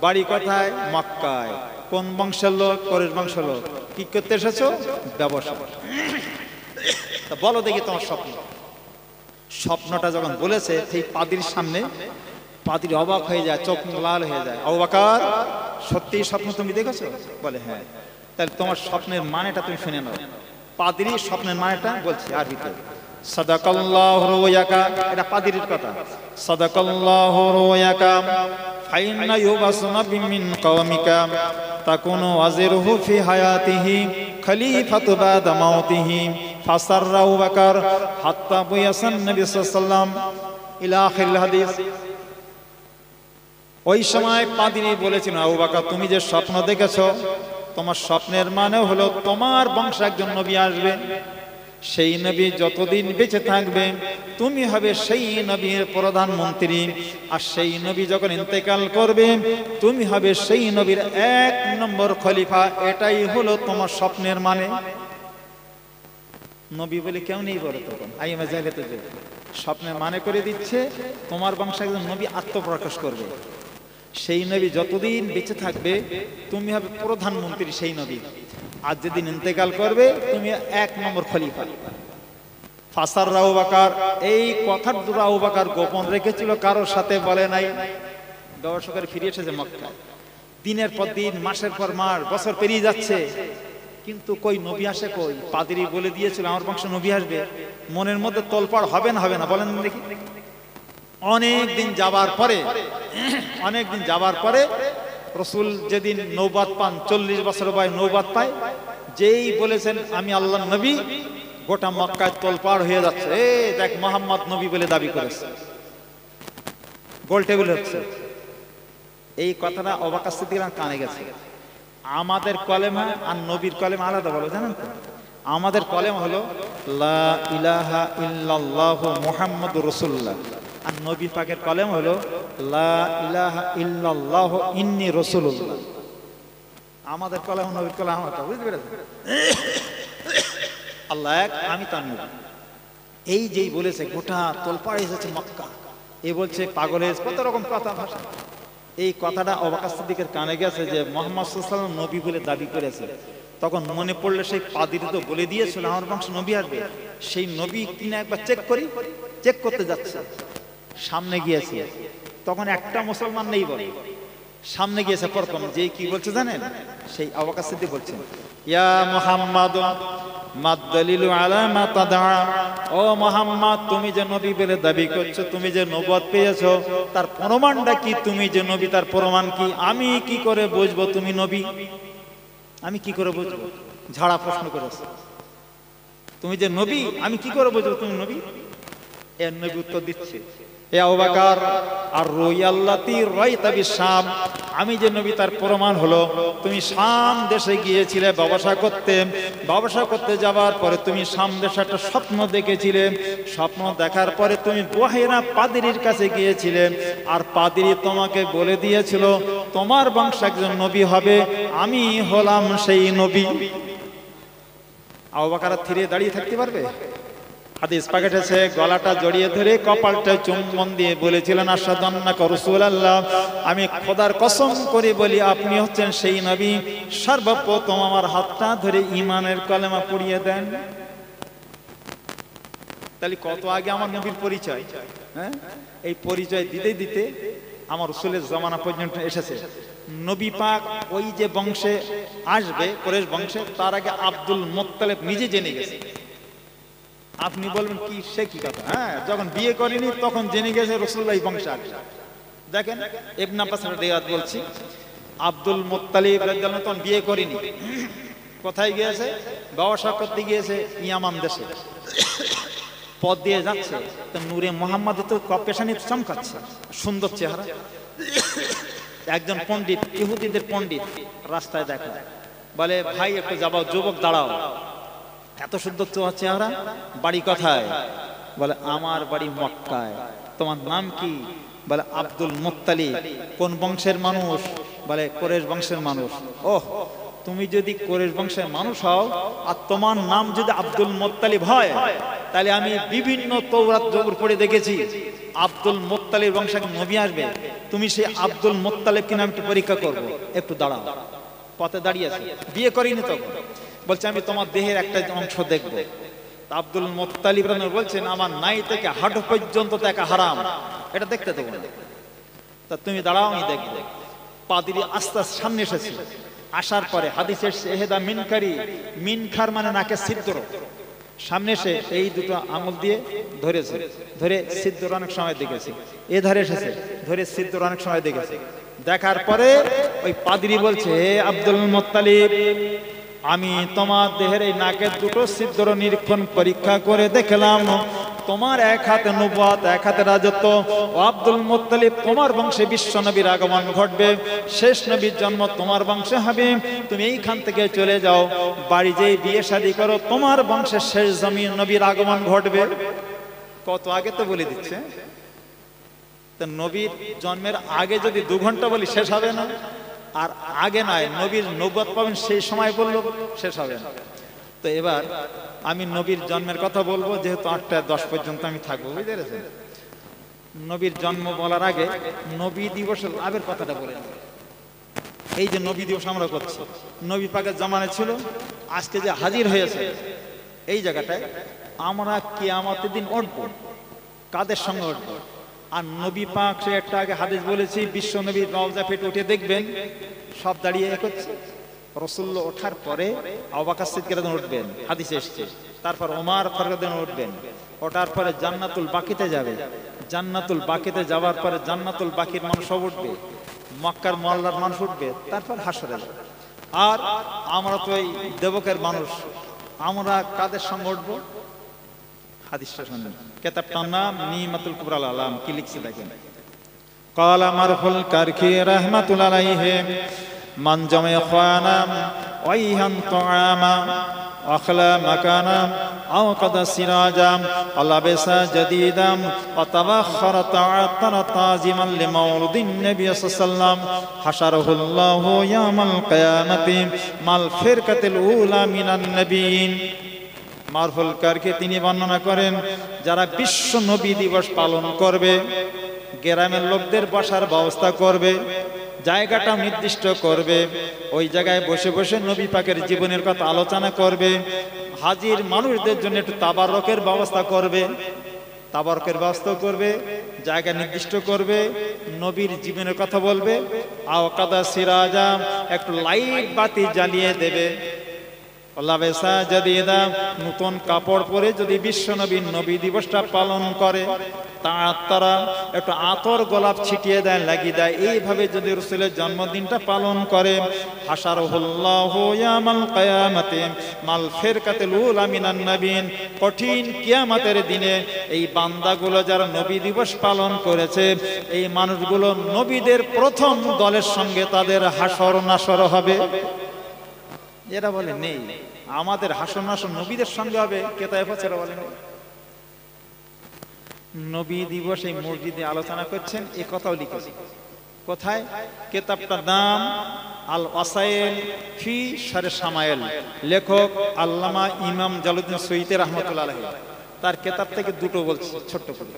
বাড়ি কোথায়? মক্কায়। কোন বংশের লোক? কোরেশ বংশের লোক। কি করতে এসেছো? ব্যবসা। তা বলো দেখি তোমার স্বপ্ন। স্বপ্নটা যখন বলেছে সেই পাদ্রীর সামনে, পাদ্রী অবাক হয়ে যায়, চোখ লাল হয়ে যায়। আবু বকর, সত্যি স্বপ্ন তুমি দেখেছো? বলে হ্যাঁ। তাহলে তোমার স্বপ্নের মানেটা তুমি শুনে নাও। পাদ্রী স্বপ্নের মানেটা বলছে আরবিতে, সাদাকাল্লাহু রুয়াকা, এটা পাদ্রীর কথা। সাদাকাল্লাহু রুয়াকা ফাইন্না ইউবাসুনা মিন কওমিকা তাকুনু ওয়াজিরুহু ফি হায়াতিহি খলিফাতু বাদা মাউতিহি ফাসাররা আবু বকর হাত্তা বুয়াসান নবী সাল্লাল্লাহু আলাইহি ওয়াসাল্লাম ইলা আখিল হাদিস। ওই সময় পাদ্রী বলেছেন, আবু বকর তুমি যে স্বপ্ন দেখেছো, তোমার স্বপ্নের মানে হলো তোমার বংশে একজন নবী আসবে, সেই নবী যতদিন বেঁচে থাকবে তুমি হবে সেই নবীর প্রধানমন্ত্রী, আর সেই নবী যখন ইন্তেকাল করবে তুমি হবে সেই নবীর 1 নম্বর খলিফা। এটাই হলো তোমার স্বপ্নের মানে। নবী বলে কেউ নেই বলে তখন আইএমএ জায়গাতে যে স্বপ্নের মানে করে দিচ্ছে, তোমার বংশে একজন নবী আত্মপ্রকাশ করবে, সেই নবী যতদিন বেঁচে থাকবে তুমি হবে প্রধানমন্ত্রী সেই নবী, আর যেদিন ইন্তেকাল করবে তুমি 1 নম্বর খলিফা। ফাসাররা আবু বকর, এই কথার দুটো আবু বকর গোপন রেখেছিল, কারোর সাথে বলে নাই। ব্যবসা করে ফিরে এসেছে মক্কায়। দিনের পর দিন, মাসের পর মাস, বছর পেরিয়ে যাচ্ছে, কিন্তু কই নবী আসে কই? পাদ্রী বলে দিয়েছিল আমার বংশে নবী আসবে, মনের মধ্যে তোলপাড় হবে না হবে না বলেন দেখি। অনেক দিন যাবার পরে রাসূল যেদিন নৌবাত পান, 40 বছর বয়স নৌবাত পায়, যেই বলেছেন আমি আল্লাহর নবী, গোটা মক্কায় তোলপাড় হয়ে যাচ্ছে। এই দেখ মুহাম্মদ নবী বলে দাবি করেছে, গোল টেবিল হচ্ছে। এই কথাটা আবু বকর সিদ্দিকের কানে গেছে। আমাদের কলেমা আর নবীর কলেমা আলাদা, বলো জানেন তো? আমাদের কলেমা হলো লা ইলাহা ইল্লাল্লাহু মুহাম্মাদুর রাসূলুল্লাহ, আর নবী পাকের কলেম হলো লা ইলাহা ইল্লাল্লাহু ইন্নী রাসূলুল্লাহ। আমাদের কলেম নবীর কলেম আলাদা, বুঝতে পেরেছেন? আল্লাহ এক, আমি তার নবী। এই যেই বলেছে গোটা তোলপাড় এসেছে মক্কা, এই বলছে পাগলের কত রকম কথা ভাষা। এই কথাটা আবু বকর সিদ্দিকের কানে গেছে যে মুহাম্মদ সাল্লাল্লাহু আলাইহি ওয়াসাল্লাম নবী বলে দাবি করেছে। তখন মনে পড়লে সেই পাদ্রী তো বলে দিয়েছিল আমার বংশ নবী আসবে, সেই নবী কিনা একবার চেক করতে যাচ্ছে। সামনে গিয়েছে, তখন একটা মুসলমান নেই বলে, সামনে গিয়েছে প্রথম, যে কি বলছে জানেন? সেই আবু বকর সিদ্দিক বলছেন, ইয়া মুহাম্মাদ মা দালিলু আলা মা তাদা, ও মুহাম্মদ তুমি যে নবী বলে দাবি করছো, তুমি যে নবুয়ত পেয়েছো, তার প্রমাণটা কি? তুমি যে নবী তার প্রমাণ কি? আমি কি করে বুঝবো তুমি নবী? আমি কি করে বুঝবো? ঝাড়া প্রশ্ন করেছে, তুমি যে নবী আমি কি করে বুঝবো তুমি নবী? এর নবী উত্তর দিচ্ছে, এ আবু বকর আর রুয়াল্লাতি রাইতা বিশাম, আমি যে নবী তার প্রমাণ হলো তুমি শাম দেশে গিয়েছিলে ব্যবসা করতে যাবার পরে তুমি শাম দেশে একটা স্বপ্ন দেখেছিলে, স্বপ্ন দেখার পরে তুমি বুহাইরা পাদ্রীর কাছে গিয়েছিলে, আর পাদ্রী তোমাকে বলে দিয়েছিল তোমার বংশে একজন নবী হবে, আমি হলাম সেই নবী। আবু বকর থিরে দাঁড়িয়ে থাকতে পারবে? হাদিস পাকেট আছে, গলাটা জড়িয়ে ধরে কপালটা চুম্বন দিয়ে বলেছিলেন, আশহাদু আন্নাকা রাসূলুল্লাহ, আমি খোদার কসম করে বলি আপনি হচ্ছেন সেই নবী। সর্বপ্রথম আমার হাতটা ধরে ঈমানের কলেমা পড়িয়ে দেন। তাহলে কত আগে আমার নবীর পরিচয়, হ্যাঁ? এই পরিচয় দিতে দিতে আমার রাসূলের জামানা পর্যন্ত এসেছে। নবী পাক ওই যে বংশে আসবে, কুরাইশ বংশে, তার আগে আব্দুল মুত্তালিব নিজে জেনে গেছে। আপনি বলবেন কি, সে কি কথা? হ্যাঁ, যখন বিয়ে করেনি তখন জেনে গেছে রাসূলুল্লাহ এই বংশে আসবে। দেখেন ইবনে আব্বাসের রিওয়ায়াত বলছি, আব্দুল মুত্তালিব রাদিয়াল্লাহু আনহু তখন বিয়ে করেনি, কোথায় গিয়েছে? ব্যবসা করতে গিয়েছে ইয়ামান দেশে। পথ দিয়ে যাচ্ছে তো নূরে মুহাম্মদ তো কপেশানি চমকাচ্ছে, সুন্দর চেহারা। একজন পণ্ডিত, ইহুদিদের পণ্ডিত রাস্তায় দেখা, বলে ভাই একটু যাবাও, যুবক দাঁড়াও, এত সুন্দর তোমার চেহারা, বাড়ি কোথায়? বলে আমার বাড়ি মক্কায়। তোমার নাম কি? বলে আব্দুল মুত্তালিব। কোন বংশের মানুষ? বলে কুরাইশ বংশের মানুষ। ওহ, তুমি যদি কুরাইশ বংশের মানুষ হও আর তোমার নাম যদি আব্দুল মুত্তালিব হয়, তাহলে আমি বিভিন্ন তাওরাত জবর পড়ে দেখেছি আব্দুল মুত্তালিব বংশে নবী আসবে, তুমি সেই আব্দুল মুত্তালিব কিনা একটু পরীক্ষা করবো, একটু দাঁড়াও। পথে দাঁড়িয়েছে, বিয়ে করিনি তখন, বলছে আমি তোমার দেহের একটা অংশ দেখবো। আব্দুল মুত্তালিব বলছেন আমার নাই থেকে হাঁটু পর্যন্ত দেখা হারাম, এটা দেখতে দেবো না। তা তুমি দাঁড়াও, আমি দেখবো। পাদ্রী আস্তে আস্তে সামনে এসেছে, আসার পরে হাদিসে এহেদা মিনকারি, মিনখার মানে নাকে ছিদ্র, সামনে এসে এই দুটো আঙুল দিয়ে ধরেছে, ধরে ছিদ্র অনেক সময় দেখেছে, এ ধারে এসেছে, ধরে ছিদ্র অনেক সময় দেখেছে। দেখার পরে ওই পাদ্রী বলছে, হে আব্দুল মুত্তালিব, আমি তোমার দেহের এই নাকের দুটো ছিদ্র নিরীক্ষণ পরীক্ষা করে দেখলাম, তোমার এক হাতে নবুয়ত, এক হাতে রাজত্ব। ও আব্দুল মুত্তালিব, তোমার বংশে বিশ্ব নবীর আগমন ঘটবে, শেষ নবীর জন্ম তোমার বংশে হবে। তুমি এইখান থেকে চলে যাও, বাড়ি যেই বিয়ে শাদী করো, তোমার বংশে শেষ জমির নবীর আগমন ঘটবে। কত আগে তো বলে দিচ্ছে, তো নবীর জন্মের আগে যদি 2 ঘন্টা বলি শেষ হবে না, আর আগে নয় নবীর নবুয়ত পাবেন সেই সময় বললো শেষ হবে না। তো এবার আমি নবীর জন্মের কথা বলবো, যেহেতু 8:10 পর্যন্ত আমি থাকবো, বুঝতে পেরেছেন? নবীর জন্ম বলার আগে নবী দিবসের লাভের কথাটা বলে নেব। এই যে নবী দিবস আমরা করছি, নবী পাকের জামানে ছিল, আজকে যে হাজির হয়েছে এই জায়গাটায়, আমরা কিয়ামতের দিন উঠবো, কাদের সঙ্গে উঠবো? আর নবী পাক, সে একটা আগে হাদিস বলেছি, বিশ্ব নবীর রওজা ফেটে উঠে দেখবেন সব দাঁড়িয়ে করছে। রাসূলুল্লাহ ওঠার পরে আবু বকর সিদ্দিক রাদিয়াল্লাহু আনহু উঠবেন, হাদিসে এসেছে। তারপর ওমর ফারুক রাদিয়াল্লাহু আনহু উঠবেন, ওঠার পরে জান্নাতুল বাকিতে যাবে, জান্নাতুল বাকিতে যাওয়ার পরে জান্নাতুল বাকির মানুষ সব উঠবে, মক্কার মহল্লার মানুষ উঠবে, তারপর হাসরে যাবে। আর আমরা তো এই দেবকের মানুষ, আমরা কাদের সঙ্গে উঠবো? হাদিসটা শুনুন, কিতাবটার নাম নিমাতুল কুবরাল আলাম, কি লিখছে দেখেন। ক্বালা মারফুল কারখি রাহমাতুল্লাহি আলাইহি মান জামা খানা ওয়াইহান তুআমা আখলা মাকানা আও কাদা সিরাজাম আলাবিসা জাদিদাম ওয়া তাবাখখারা তাআতারা তাজিমান লিমাউলিদিন নবী সাল্লাল্লাহু আলাইহি ওয়াসাল্লাম হাশারাহুল্লাহু ইয়াউমাল কিয়ামাতি মাল ফিরকাতিল উলা মিনান নবিয়িন। মারফুল কারকে তিনি বর্ণনা করেন, যারা বিশ্ব নবী দিবস পালন করবে, গ্রামের লোকদের বসার ব্যবস্থা করবে, জায়গাটা নির্দিষ্ট করবে, ওই জায়গায় বসে বসে নবী পাকের জীবনের কথা আলোচনা করবে, হাজির মানুষদের জন্য একটু তাবারকের ব্যবস্থা করবে, তাবারকের ব্যবস্থা করবে, জায়গা নির্দিষ্ট করবে, নবীর জীবনের কথা বলবে, আওকাদা সিরাজা, একটু লাইট বাতি জ্বালিয়ে দেবে, নতুন কাপড় পরে যদি বিশ্ব নবীর নবী দিবসটা পালন করে, তারা একটু আতর গোলাপ ছিটিয়ে দেয়, লাগিয়ে দেয়, এইভাবে যদি রাসূলের জন্মদিনটা পালন করে, হাশারহুল্লাহু ইয়াউমাল কিয়ামাতি মাল ফিরকাতিল উলা মিনান নবিয়িন, কঠিন কিয়ামতের দিনে এই বান্দাগুলো যারা নবী দিবস পালন করেছে, এই মানুষগুলো নবীদের প্রথম দলের সঙ্গে তাদের হাসর নাসর হবে। এরা বলে নেই, আমাদের হাসর নাসর নবীদের সঙ্গে হবে, কেতাবে ফাসিরা বলেন নবী দিবস এই মসজিদে আলোচনা করছেন, এই কথাও লিখেছে। কোথায়? কেতাবটার নাম আল ওয়াসাইল ফি শারে শামাইল, লেখক আল্লামা ইমাম জালালউদ্দিন সুয়ুতী রাহমাতুল্লাহ আলাইহি। তার কেতাব থেকে দুটো বলছি ছোট্ট করে।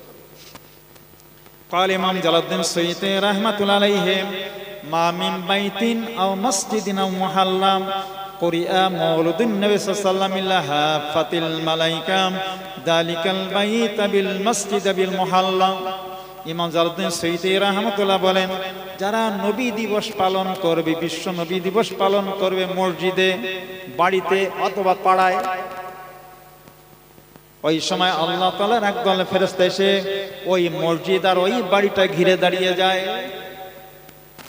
قال ইমাম জালালউদ্দিন সুয়ুতী রাহমাতুল্লাহ আলাইহি, মা মিন বাইতিন আও মসজিদিন আও মুহাল্লাম কুরিআ মাউলুদুন নবী সাল্লাল্লাহু আলাইহি ওয়াসাল্লাম ইল্লাহা ফাতিল মালাইকা দালিকাল বাইত বিল মসজিদ বিল মুহাল্লা। ইমাম জালালউদ্দিন সুয়ুতী রাহমাতুল্লাহ বলেন, যারা নবী দিবস পালন করবে, বিশ্ব নবী দিবস পালন করবে মসজিদে, বাড়িতে অথবা পাড়ায়, ওই সময় আল্লাহ তাআলার একদল ফেরেশতা এসে ওই মসজিদ আর ওই বাড়িটা ঘিরে দাঁড়িয়ে যায়।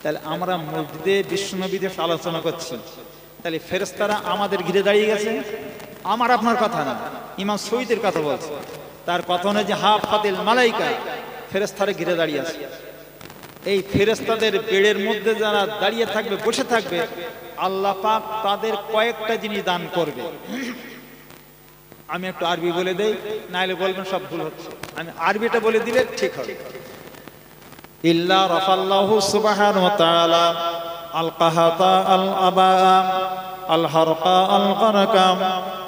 তাহলে আমরা মসজিদে বিশ্ব নবী দিবস আলোচনা করছি, তাহলে ফেরেশতারা আমাদের ঘিরে দাঁড়িয়ে গেছে, আমার আপনার কথা না, ইমাম সুয়ুতীর কথা বলছে। তার কথা নয় যে হাফাতিল মালাইকা, ফেরেশতারা ঘিরে দাঁড়িয়ে আছে। এই ফেরেশতাদের বেড়ের মধ্যে যারা দাঁড়িয়ে থাকবে, বসে থাকবে, আল্লাহ পাক তাদের কয়েকটা জিনিস দান করবে। আমি একটু আরবি বলে দেই, নাইলে বলবেন সব ভুল হচ্ছে, আমি আরবিটা বলে দিলে ঠিক হবে। ইল্লা রাফাল্লাহু সুবহানাহু ওয়া তাআলা আল কাহাতা আল আবা আল হারকা আল গারকাম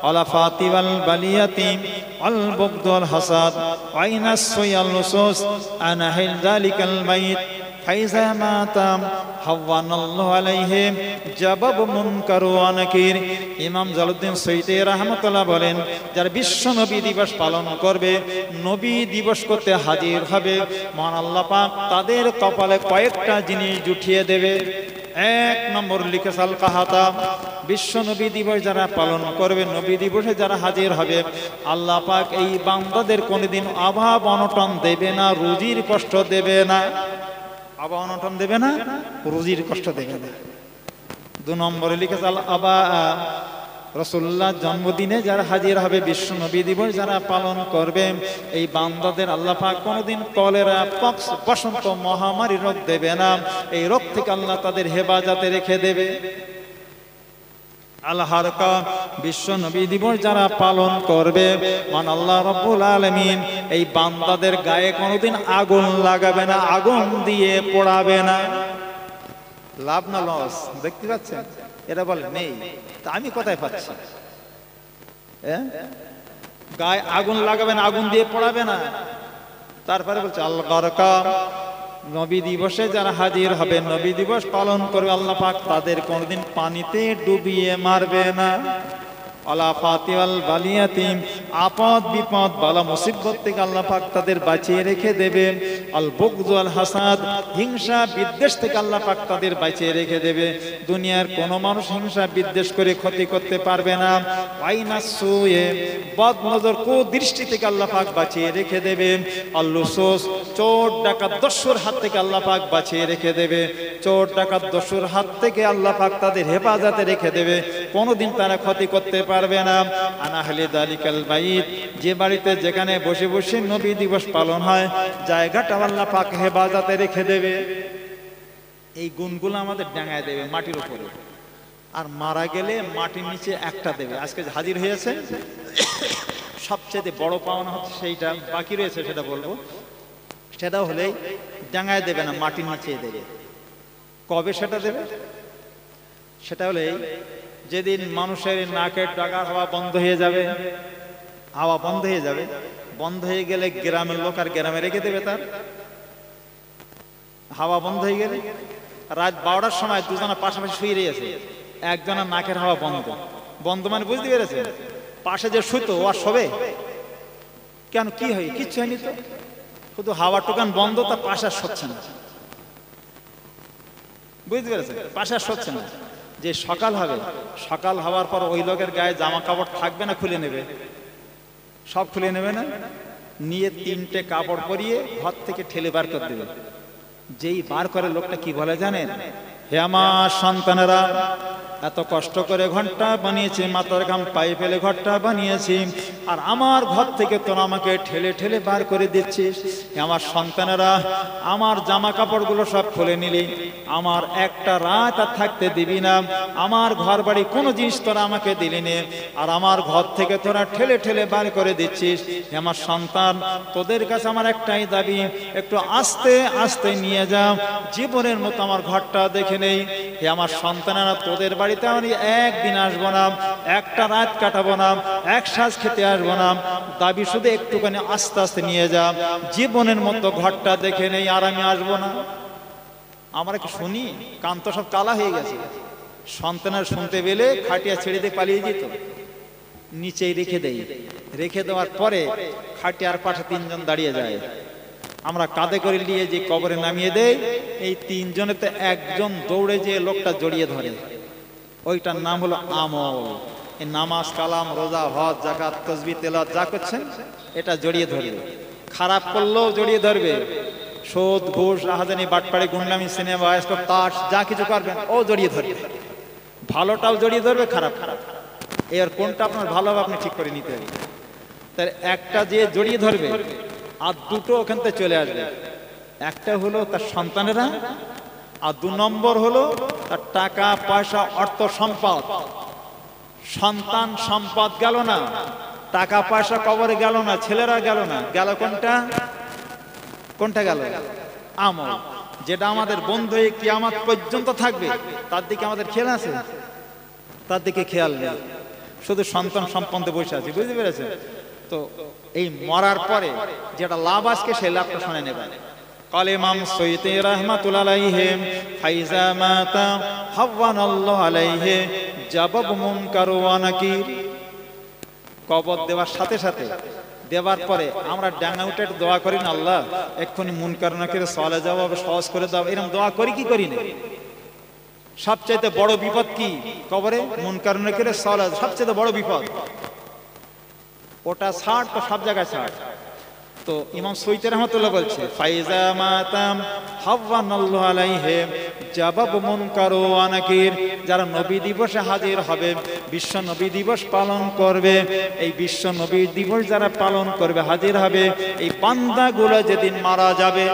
আল ফাতিওয়াল বালিয়াতি আল বুগদ আল হাসাদ আইনাস সুয়াল নুসুস আনাহিল যালিকাল বাইত ফাইজা মাতাম হাওয়ানাল্লাহু আলাইহিম জাবাব মুনকার ওয়া নাকির। ইমাম জালালউদ্দিন সৈয়দী রাহমাতুল্লাহ বলেন, যারা বিশ্ব নবী দিবস পালন করবে, নবী দিবস করতে হাজির হবে, মহান আল্লাহ পাক তাদের কপালে কয়েকটা জিনিস জুটিয়ে দেবে। এক নম্বর লিখেছে আল কাহাতা, বিশ্ব নবী দিবস যারা পালন করবে, নবী দিবসে যারা হাজির হবে, আল্লাহ পাক এই বান্দাদের কোনোদিন অভাব অনটন দেবে না, রুজির কষ্ট দেবে না। অভাব অনটন দেবে না, রুজির কষ্ট দেবে না। দু নম্বরে লিখেছে আল আবা, রাসূলুল্লাহ জন্মদিনে যারা হাজির হবে, বিশ্ব নবী দিবস যারা পালন করবে, এই বান্দাদের আল্লাহ পাক কোনোদিন কলেরা, পক্স, বসন্ত মহামারী রোগ দেবে না। এই রোগ থেকে আল্লাহ তাদের হেফাজতে রেখে দেবে। আল হারকা, বিশ্ব নবী দিবস যারা পালন করবে, মান আল্লাহ রাব্বুল আলামিন এই বান্দাদের গায়ে কোনোদিন আগুন লাগাবে না, আগুন দিয়ে পোড়াবে না। লাভ না লস দেখতে পাচ্ছেন? এরা বলে নেই, তা আমি কোথায় পাচ্ছি? গায়ে আগুন লাগাবে না, আগুন দিয়ে পোড়াবে না। তারপরে বলছে আল গারকা, নবী দিবসে যারা হাজির হবে, নবী দিবস পালন করবে, আল্লাহ পাক তাদের কোনোদিন পানিতে ডুবিয়ে মারবে না। আলা ফাতিওয়াল বালিয়াতিম, আপদ বিপদ বালা মুসিবত থেকে আল্লাহ পাক তাদের বাঁচিয়ে রেখে দেবে। আল বুগযু আল হাসাদ, হিংসা বিদ্বেষ থেকে আল্লাহ পাক তাদের বাঁচিয়ে রেখে দেবে। দুনিয়ার কোন মানুষ হিংসা বিদ্বেষ করে ক্ষতি করতে পারবে না। আইনাস সুয়ে, বদ নজর কুদৃষ্টি থেকে আল্লাহ পাক বাঁচিয়ে রেখে দেবে। আল লুসুস, চোর ডাকাত দস্যুর হাত থেকে আল্লাহ পাক বাঁচিয়ে রেখে দেবে। চোর ডাকাত দস্যুর হাত থেকে আল্লাহ পাক তাদের হেফাজতে রেখে দেবে, কোনোদিন তারা ক্ষতি করতে পারবে না। আনাহলি দালিকাল বাইত, যে বাড়িতে যেখানে বসে বসে নবী দিবস পালন হয়, জায়গাটা আল্লাহ পাক হেফাজতে রেখে দেবে। এই গুণগুলো আমাদের ডাঙায় দেবে মাটির উপরে, আর মারা গেলে মাটির নিচে একটা দেবে। আজকে হাজির হয়েছে, সবচেয়ে বড় পাওনা হচ্ছে সেইটা, বাকি রয়েছে সেটা বলবো। সেটা হলেই ডাঙায় দেবে না, মাটির নিচে দেবে। কবে সেটা দেবে? সেটা হলেই যেদিন মানুষের নাকের ডাকার হাওয়া বন্ধ হয়ে যাবে। হাওয়া বন্ধ হয়ে যাবে, বন্ধ হয়ে গেলে গ্রামের লোক আর গ্রামে রেখে দেবে। তার হাওয়া বন্ধ হয়ে গেলে রাত 12টার সময় দুজনা পাশাপাশি শুয়ে রয়েছে, একজনের নাকের হাওয়া বন্ধ। বন্ধ মানে বুঝতে পেরেছে? পাশে যে শুতো ও আর শোবে কেন? কি হয়? কিচ্ছু হয়নি তো, শুধু হাওয়া টুকান বন্ধ, তার পাশে আর শোচ্ছে না। বুঝতে পেরেছে? পাশে আর শোচ্ছে না। যে সকাল হবে, সকাল হওয়ার পর ওই লোকের গায়ে জামা কাপড় থাকবে না, খুলে নেবে, সব খুলে নেবে না, নিয়ে 3টে কাপড় পরিয়ে ঘর থেকে ঠেলে বার করে দেবে। যেই বার করে লোকটা কি বলে জানেন? হে আমার সন্তানেরা, এত কষ্ট করে ঘরটা বানিয়েছি, মাথার ঘাম পায়ে ফেলে ঘরটা বানিয়েছি, আর আমার ঘর থেকে তোরা আমাকে ঠেলে ঠেলে বার করে দিচ্ছিস। আমার সন্তানেরা, আমার জামা কাপড়গুলো সব খুলে নিলি, আমার একটা রাত আর থাকতে দিবি না, আমার ঘর বাড়ি কোনো জিনিস তোরা আমাকে দিলি নে, আর আমার ঘর থেকে তোরা ঠেলে ঠেলে বার করে দিচ্ছিস। আমার সন্তান, তোদের কাছে আমার একটাই দাবি, একটু আস্তে আস্তে নিয়ে যা, জীবনের মতো আমার ঘরটা দেখে নেই। হে আমার সন্তানেরা, তোদের বাড়িতে আমি একদিন আসবো না, একটা রাত কাটাবো না, এক সাজ খেতে আসবো না, দাবি শুধু একটুখানি আস্তে আস্তে নিয়ে যা, জীবনের মতো ঘরটা দেখে নেই, আর আমি আসবো না। আমরা কি শুনি? কান তো সব কালা হয়ে গেছে। সন্তানের শুনতে পেলে খাটিয়া ছেড়ে দিয়ে পালিয়ে যেত, নিচেই রেখে দেই। রেখে দেওয়ার পরে খাটিয়ার পাশে 3জন দাঁড়িয়ে যায়, আমরা কাঁধে করে নিয়ে যে কবরে নামিয়ে দেই। এই 3জনেতে একজন দৌড়ে যে লোকটা জড়িয়ে ধরে, ওইটার নাম হলো আমল। এই নামাজ, কালাম, রোজা, হজ, যাকাত, তাসবিহ, তেলাওয়াত যা করছেন, এটা জড়িয়ে ধরবে। খারাপ করলেও জড়িয়ে ধরবে, সুদ, ঘুষ, রাহাজানি, বাটপাড়ি, গুন্ডামি, সিনেমা, বায়োস্কোপ, তাস যা কিছু করবেন ও জড়িয়ে ধরবে। ভালোটাও জড়িয়ে ধরবে, খারাপ। এর কোনটা আপনার ভালো হবে আপনি ঠিক করে নিতে হবে। তার একটা যে জড়িয়ে ধরবে, আর দুটো ওখান থেকে চলে আসবে। একটা হলো তার সন্তানেরা, আর 2 নম্বর হলো তার টাকা পয়সা, অর্থ সম্পদ। সন্তান সম্পদ গেল না, টাকা পয়সা কবরে গেল না, ছেলেরা গেল না, গেল কোনটা গেল? আমল, যেটা আমাদের বন্ধু হয়ে কিয়ামত পর্যন্ত থাকবে। তার দিকে আমাদের খেয়াল আছে? তার দিকে খেয়াল নেই, শুধু সন্তান সম্পদে বসে আছি। বুঝতে পেরেছেন? তো এই মরার পরে যেটা লাভ আজকে, সেই লাভটা শুনে নেবেন। قال ইমাম সুয়ুতি রাহমাতুল্লাহি আলাইহি ফাইজা মাতা হাওয়ানাল্লাহু আলাইহি জাবাব মুনকার ওয়া নাকির। কবর দেওয়ার সাথে সাথে দেওয়ার পরে আমরা ডাঙা উঠে দোয়া করি না, আল্লাহ এক্ষুনি মুনকার নাকির সওয়ালে জবাব সহজ করে দাও, এরকম দোয়া করি কি করি না? সবচাইতে বড় বিপদ কি? কবরে মুনকার নাকির সওয়াল সবচাইতে বড় বিপদ। ওটা ছাড় তো সব জায়গায় ছাড়। তো ইমাম সুয়ুতি রাহমাতুল্লাহ বলছে ফাইজা মাতাম হাওয়ানাল্লাহু আলাইহি জাবাব মুনকার ওয়া নাকির, যারা নবী দিবসে হাজির হবে, বিশ্ব নবী দিবস পালন করবে, এই বিশ্ব নবী দিবস যারা পালন করবে হাজির হবে, এই বান্দাগুলো যেদিন মারা যাবে,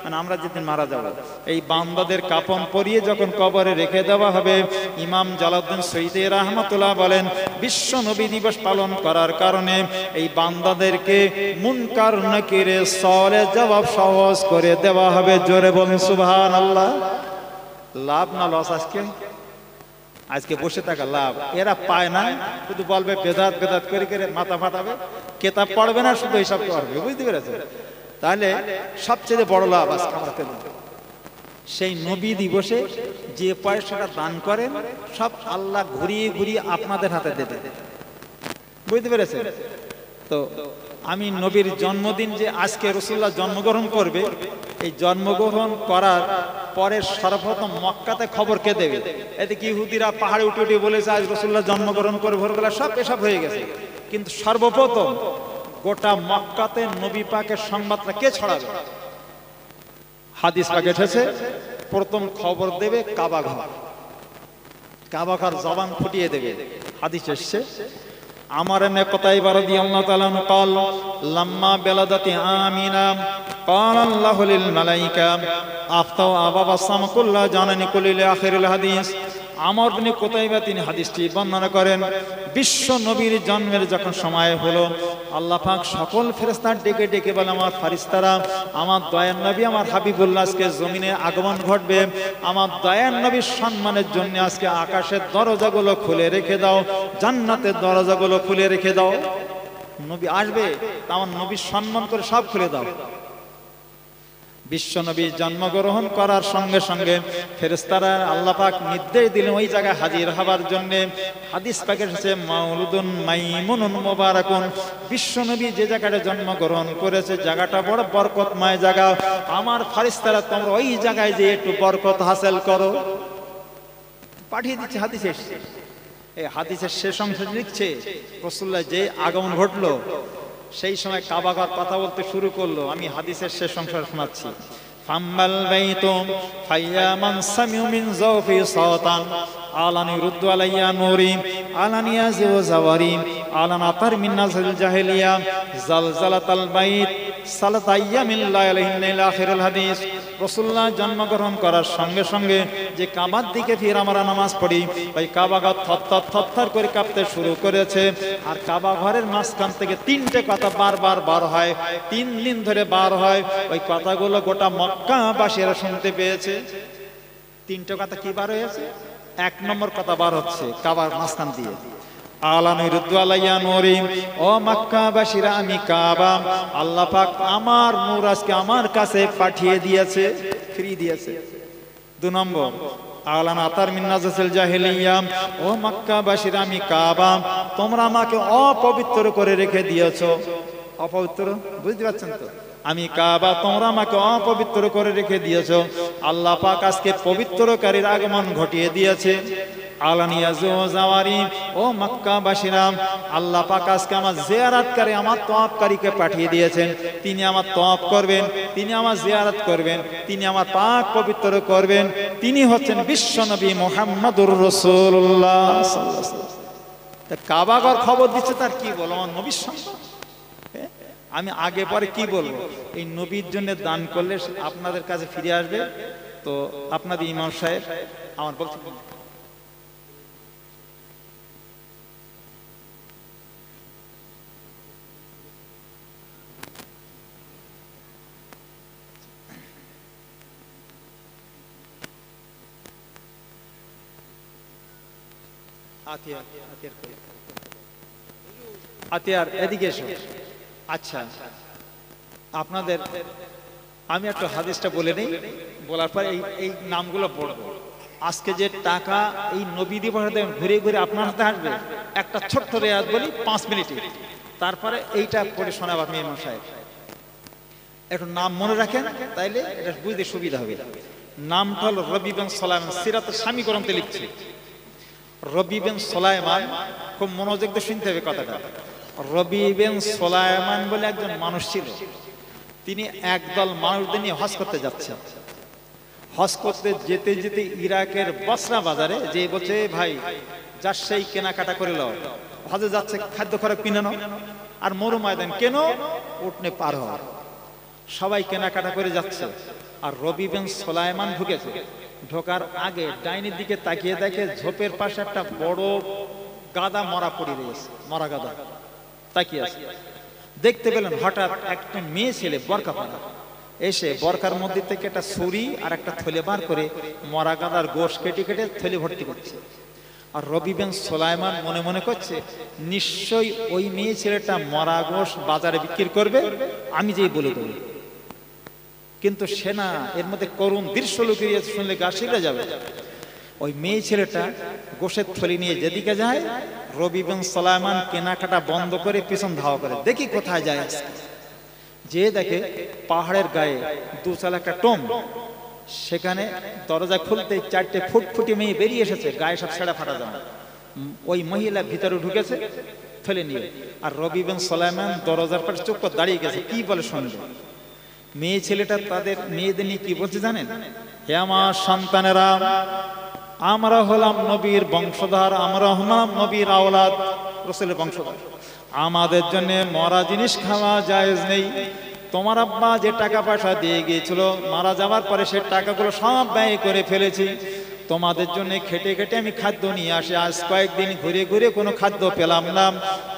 মানে আমরা যেদিন মারা যাব, এই বান্দাদের কাফন পরিয়ে যখন কবরে রেখে দেওয়া হবে, ইমাম জালালউদ্দিন সুয়ুতি রাহমাতুল্লাহ বলেন বিশ্ব নবী দিবস পালন করার কারণে এই বান্দাদেরকে মুনকার নাকিরের সওয়ালে জবাব সহজ করে দেওয়া হবে। জোরে বলুন সুবহানাল্লাহ। লাভ না লস? আজকে বসে থাকা লাভ। এরা পায় না, শুধু বলবে বেদাত বেদাত করে করে মাথা ফাটাবে, কেতাব পড়বে না, শুধু হিসাব করবে। বুঝতে পেরেছেন? তাহলে সবচেয়ে বড় লাভ আজকে আমরা পেলাম। সেই নবী দিবসে যে পয়সাটা দান করেন সব আল্লাহ ঘুরিয়ে ঘুরিয়ে আপনাদের হাতে দেবে। বুঝতে পেরেছেন? তো আমি নবীর জন্মদিন যে আজকে রাসূলুল্লাহ জন্মগ্রহণ করবে, এই জন্মগ্রহণ করার পরে সর্বপ্রথম মক্কাতে খবর কে দেবে? এদিকে ইহুদিরা পাহাড়ে উঠে উঠে বলেছে আজ রাসূলুল্লাহ জন্মগ্রহণ করে, ভোরবেলা সব এসব হয়ে গেছে, কিন্তু সর্বপ্রথম গোটা মক্কাতে নবী পাকের সংবাদটা কে ছড়াবে? হাদিস পাকে এসেছে প্রথম খবর দেবে কাবা ঘর, কাবা ঘর জবান ফুটিয়ে দেবে। হাদিস এসেছে আমার নে কতাইবা রাদিয়াল্লাহু তাআলা قال لما بلدت آمنة قال الله للملائكة افتوا أبواب السماء كل جانني كل إلى آخر الحديث। আমর ইবনে কুতাইবা তিনি হাদিসটি বর্ণনা করেন, বিশ্ব নবীর জন্মের যখন সময় হলো, আল্লাহ পাক সকল ফেরেশতা ডেকে ডেকে বলে আমার ফেরেশতারা, আমার দয়ার নবী আমার হাবিবুল্লাহ আজকে জমিনে আগমন ঘটবে, আমার দয়ার নবীর সম্মানের জন্য আজকে আকাশের দরজাগুলো খুলে রেখে দাও, জান্নাতের দরজাগুলো খুলে রেখে দাও। নবী আসবে, আমার নবীর সম্মান করে সব খুলে দাও। বিশ্ব নবী জন্মগ্রহণ করার সঙ্গে সঙ্গে ফেরেশতারা আল্লাহ পাক নির্দেশ দিলেন ওই জায়গায় হাজির হবার জন্য। হাদিস পাকে এসেছে মাউলুদুন মাইমুনুন মুবারাকুন, বিশ্ব নবী যে জায়গায় জন্মগ্রহণ করেছে জায়গাটা বড় বরকতময় জায়গা, আমার ফেরেশতারা তোমরা ওই জায়গায় যে একটু বরকত হাসিল করো। পাঠিয়ে দিচ্ছে। হাদিস এসেছে, এই হাদিসের শেষ অংশ লিখছে রাসূলুল্লাহ যে আগমন ঘটলো সেই সময় কাবা ঘর কথা বলতে শুরু করলো। আমি হাদিসের শেষ অংশ শোনাচ্ছি। ফাম্মাল বাইতুম ফায়ামান সামিউ মিন যাওফি সাওতান আলানি রুদ্দু আলাইয়া নূরি আলানিয়া জাওয়ারি আলানা তার মিন নাজিল জাহেলিয়া জালজালাতাল বাইত সালাত আইয়ামিল লাইলাহিন ইলা আখিরুল হাদিস। রাসূলুল্লাহ জন্মগ্রহণ করার সঙ্গে সঙ্গে যে কাবার দিকে ফিরে আমরা নামাজ পড়ি, ওই কাবা ঘর থরথর করে কাঁপতে শুরু করেছে। আর কাবা ঘরের মাঝখান থেকে তিনটে কথা বারবার বার হয়, 3 দিন ধরে বার হয়। ওই কথাগুলো গোটা মক্কাবাসীরা শুনতে পেয়েছে। 3টে কথা কি বার হয়েছে? 1 নম্বর কথা বার হচ্ছে কাবার মাঝখান দিয়ে, আলানি রুদ্দু আলাইয়া নূরি, ও মক্কাবাসীরা আমি কাবা, আল্লাহ পাক আমার নূর আজকে আমার কাছে পাঠিয়ে দিয়েছে, ফ্রি দিয়েছে। 2 নম্বর আলানা আতার মিন নাজাসিল জাহেলিয়া, ও মক্কাবাসীরা আমি কাবা, তোমরা আমাকে অপবিত্র করে রেখে দিয়েছো। অপবিত্র বুঝতে পারছেন তো? আমি কাবা, তোমরা আমাকে অপবিত্র করে রেখে দিয়েছো। আল্লাহ পাক আজকে পবিত্রকারীর আগমন ঘটিয়ে দিয়েছে। আলানিয়া জাওয়ারি, ও মক্কাবাসীরা, আল্লাহ পাক আজকে আমার জিয়ারতকারী আমার তওয়াফকারীকে পাঠিয়ে দিয়েছেন। তিনি আমার তওয়াফ করবেন, তিনি আমার জিয়ারত করবেন, তিনি আমার পাক পবিত্র করবেন। তিনি হচ্ছেন বিশ্বনবী মুহাম্মদুর রাসূলুল্লাহ সাল্লাল্লাহু আলাইহি ওয়াসাল্লাম। তা কাবা ঘর খবর দিচ্ছে, তার কি বলবো? আমার নবীর সম্মান। আমি আগে পরে কি বলবো? এই নবীর জন্য দান করলে আপনাদের কাছে ফিরে আসবে। তো আপনাদের ইমাম সাহেব আমার বলছেন আতিয়ার এদিকে এসো। আচ্ছা, আপনাদের আমি একটু হাদিসটা বলে নেই, বলার পর এই নামগুলো পড়বো। আজকে যে টাকা এই নবী দিবসে ঘুরে ঘুরে আপনার হাতে আসবে, একটা ছোট্ট রেয়াজ বলি 5 মিনিটে, তারপরে এইটা পড়ে শোনাব আপনি ইমাম সাহেব। একটু নাম মনে রাখেন, তাইলে এটা বুঝতে সুবিধা হবে। নামটা হল রবি বিন সুলাইমান, সিরাতের স্বামী গ্রন্থে লিখছে রবি বিন সুলাইমান। খুব মনোযোগ দিয়ে শুনতে হবে কথাটা। রবি বিন সুলাইমান বলে একজন মানুষ ছিল, তিনি একদল মানুষদের নিয়ে হজ করতে যাচ্ছেন। হজ করতে যেতে যেতে ইরাকের বসরা বাজারে যে বলছে, ভাই যার সেই কেনাকাটা করে লও, হজে যাচ্ছে খাদ্য খরচ কিনে নাও, আর মরু ময়দান কেন উঠনে পার হওয়ার, সবাই কেনাকাটা করে যাচ্ছে। আর রবি বিন সুলাইমান ঢুকেছে, ঢোকার আগে ডাইনির দিকে তাকিয়ে দেখে ঝোপের পাশে একটা বড় গাদা মরা পড়ে রয়েছে, মরা গাদা তাকিয়ে আছে। দেখতে পেলেন হঠাৎ একটা মেয়ে ছেলে বরকা পরা এসে বরকার মধ্যে থেকে একটা ছুরি আর একটা থলে বার করে মরা গাদার গোশ কেটে কেটে থলে ভর্তি করছে। আর রবি বিন সুলাইমান মনে মনে করছে, নিশ্চয়ই ওই মেয়ে ছেলেটা মরা গোশ বাজারে বিক্রি করবে, আমি যেই বলে দেব। কিন্তু সেনা এর মধ্যে করুণ দৃশ্য লুকিয়ে শুনলে গা শিউরে যাবে। ওই মেয়ে ছেলেটা গোশের থলি নিয়ে যেদিকে যায়, রবি বিন সুলাইমান কেনাকাটা বন্ধ করে পিছন ধাওয়া করে, দেখি কোথায় যায়। যে দেখে পাহাড়ের গায়ে দুচালা একটা টম, সেখানে দরজা খুলতে 4টে ফুটফুটি মেয়ে বেরিয়ে এসেছে, গায়ে সব ছেঁড়া ফাটা জামা। ওই মহিলা ভিতরে ঢুকেছে ফেলে নিয়ে, আর রবি বিন সুলাইমান দরজার পাশে চুপ করে দাঁড়িয়ে গেছে, কি বলে শুনবে। মেয়ে ছেলেটা তাদের মেয়েদের নিয়ে কি বলছে জানেন? হে আমার সন্তানেরা, আমরা হলাম নবীর বংশধর, আমরা হলাম নবীর আওলাদ, রাসূলের বংশধর, আমাদের জন্য মরা জিনিস খাওয়া জায়েজ নেই। তোমার আব্বা যে টাকা পয়সা দিয়ে গিয়েছিল, মারা যাওয়ার পরে সে টাকাগুলো সব ব্যয় করে ফেলেছি। তোমাদের জন্য খেটে খেটে আমি খাদ্য নিয়ে আসি, আজ কয়েকদিন ঘুরে ঘুরে কোনো খাদ্য পেলাম না।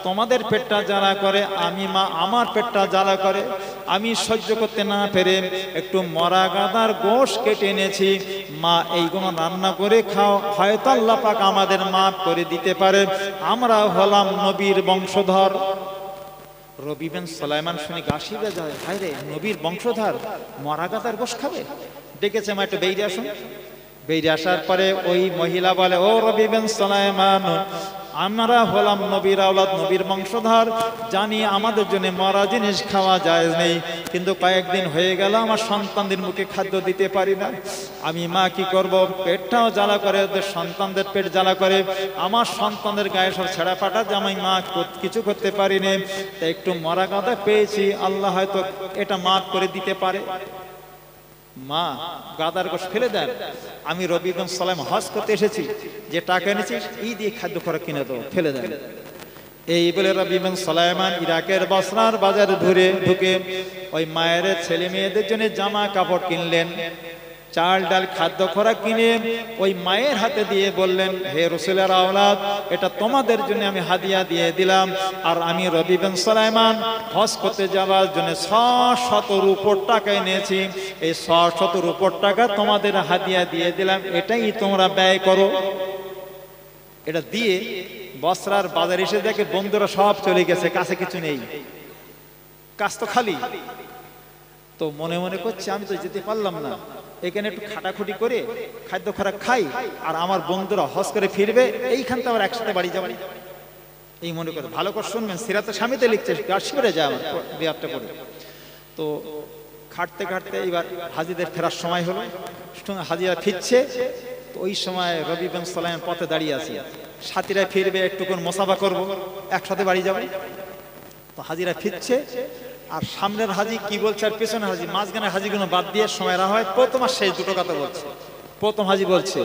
তোমাদের পেটটা জ্বালা করে, আমি মা আমার পেটটা জ্বালা করে, আমি সহ্য করতে না পেরে একটু মরা গাদার গোশ কেটে এনেছি। মা এইগুলো রান্না করে খাও, হয়তো আল্লাহ পাক আমাদের মাফ করে দিতে পারে, আমরা হলাম নবীর বংশধর। রবি বিন সুলাইমান শুনে গা শিউরে যায়, হায় রে, নবীর বংশধর মরা গাদার গোশ খাবে? ডেকেছে, মা একটু বেরিয়ে আসুন। বেরিয়ে আসার পরে ওই মহিলা বলে, ও রবি বিন সুলাইমান, আমরা হলাম নবীর আওলাদ, নবীর বংশধর, জানি আমাদের জন্য মরা জিনিস খাওয়া জায়েজ নেই, কিন্তু কয়েকদিন হয়ে গেল আমার সন্তানদের মুখে খাদ্য দিতে পারি না। আমি মা কি করব, পেটটাও জ্বালা করে, ওদের সন্তানদের পেট জ্বালা করে, আমার সন্তানদের গায়ে সব ছেঁড়া ফাটা জামা, মা কিছু করতে পারিনি। তাই একটু মরা গাদা পেয়েছি, আল্লাহ হয়তো এটা মাফ করে দিতে পারে। মা গাদার গোশ ফেলে দেন, আমি রবি বিন সুলাইমান হজ করতে এসেছি, যে টাকা এনেছি এই দিয়ে খাদ্য খরচ কিনে দেবো, ফেলে দেন। এই বলে রবি বিন সুলাইমান ইরাকের বসরার বাজারে ঢুকে ওই মায়ের ছেলে মেয়েদের জন্য জামা কাপড় কিনলেন, চাল ডাল খাদ্য খোরাক কিনে ওই মায়ের হাতে দিয়ে বললেন, হে রাসূলের আওলাদ, এটা তোমাদের জন্য আমি হাদিয়া দিয়ে দিলাম। আর আমি রবি বিন সুলাইমান হজ করতে যাওয়ার জন্য 600 রূপোর টাকা এনেছি, এই 600 রূপোর টাকা তোমাদের হাদিয়া দিয়ে দিলাম, এটাই তোমরা ব্যয় করো। এটা দিয়ে বসরার বাজারে এসে দেখে বন্ধুরা সব চলে গেছে, কাছে কিছু নেই, কাজ তো খালি। তো মনে মনে করছে, আমি তো যেতে পারলাম না, এখানে একটু খাটাখুটি করে খাদ্য খোরাক খাই, আর আমার বন্ধুরা হজ করে ফিরবে, এইখান থেকে আবার একসাথে বাড়ি যাবো, এই মনে করে। ভালো করে শুনবেন, সিরাতের স্বামীতে লিখছে, গা শিউরে যায় আমার বিয়ারটা পড়ে। তো খাটতে খাটতে এবার হাজিদের ফেরার সময় হলো, হাজিরা ফিরছে। তো ওই সময় রবি বিন সুলাইমান পথে দাঁড়িয়ে আছে, সাথীরা ফিরবে, একটুকুন মোসাফা করবো, একসাথে বাড়ি যাবে। তো হাজিরা ফিরছে, আর সামনের হাজি কি বলছে আর পেছনের হাজি, মাঝখানের হাজিগুলো বাদ দিয়ে সময়রা হয়, প্রথম আর শেষ দুটো কথা বলছে। প্রথম হাজি বলছে,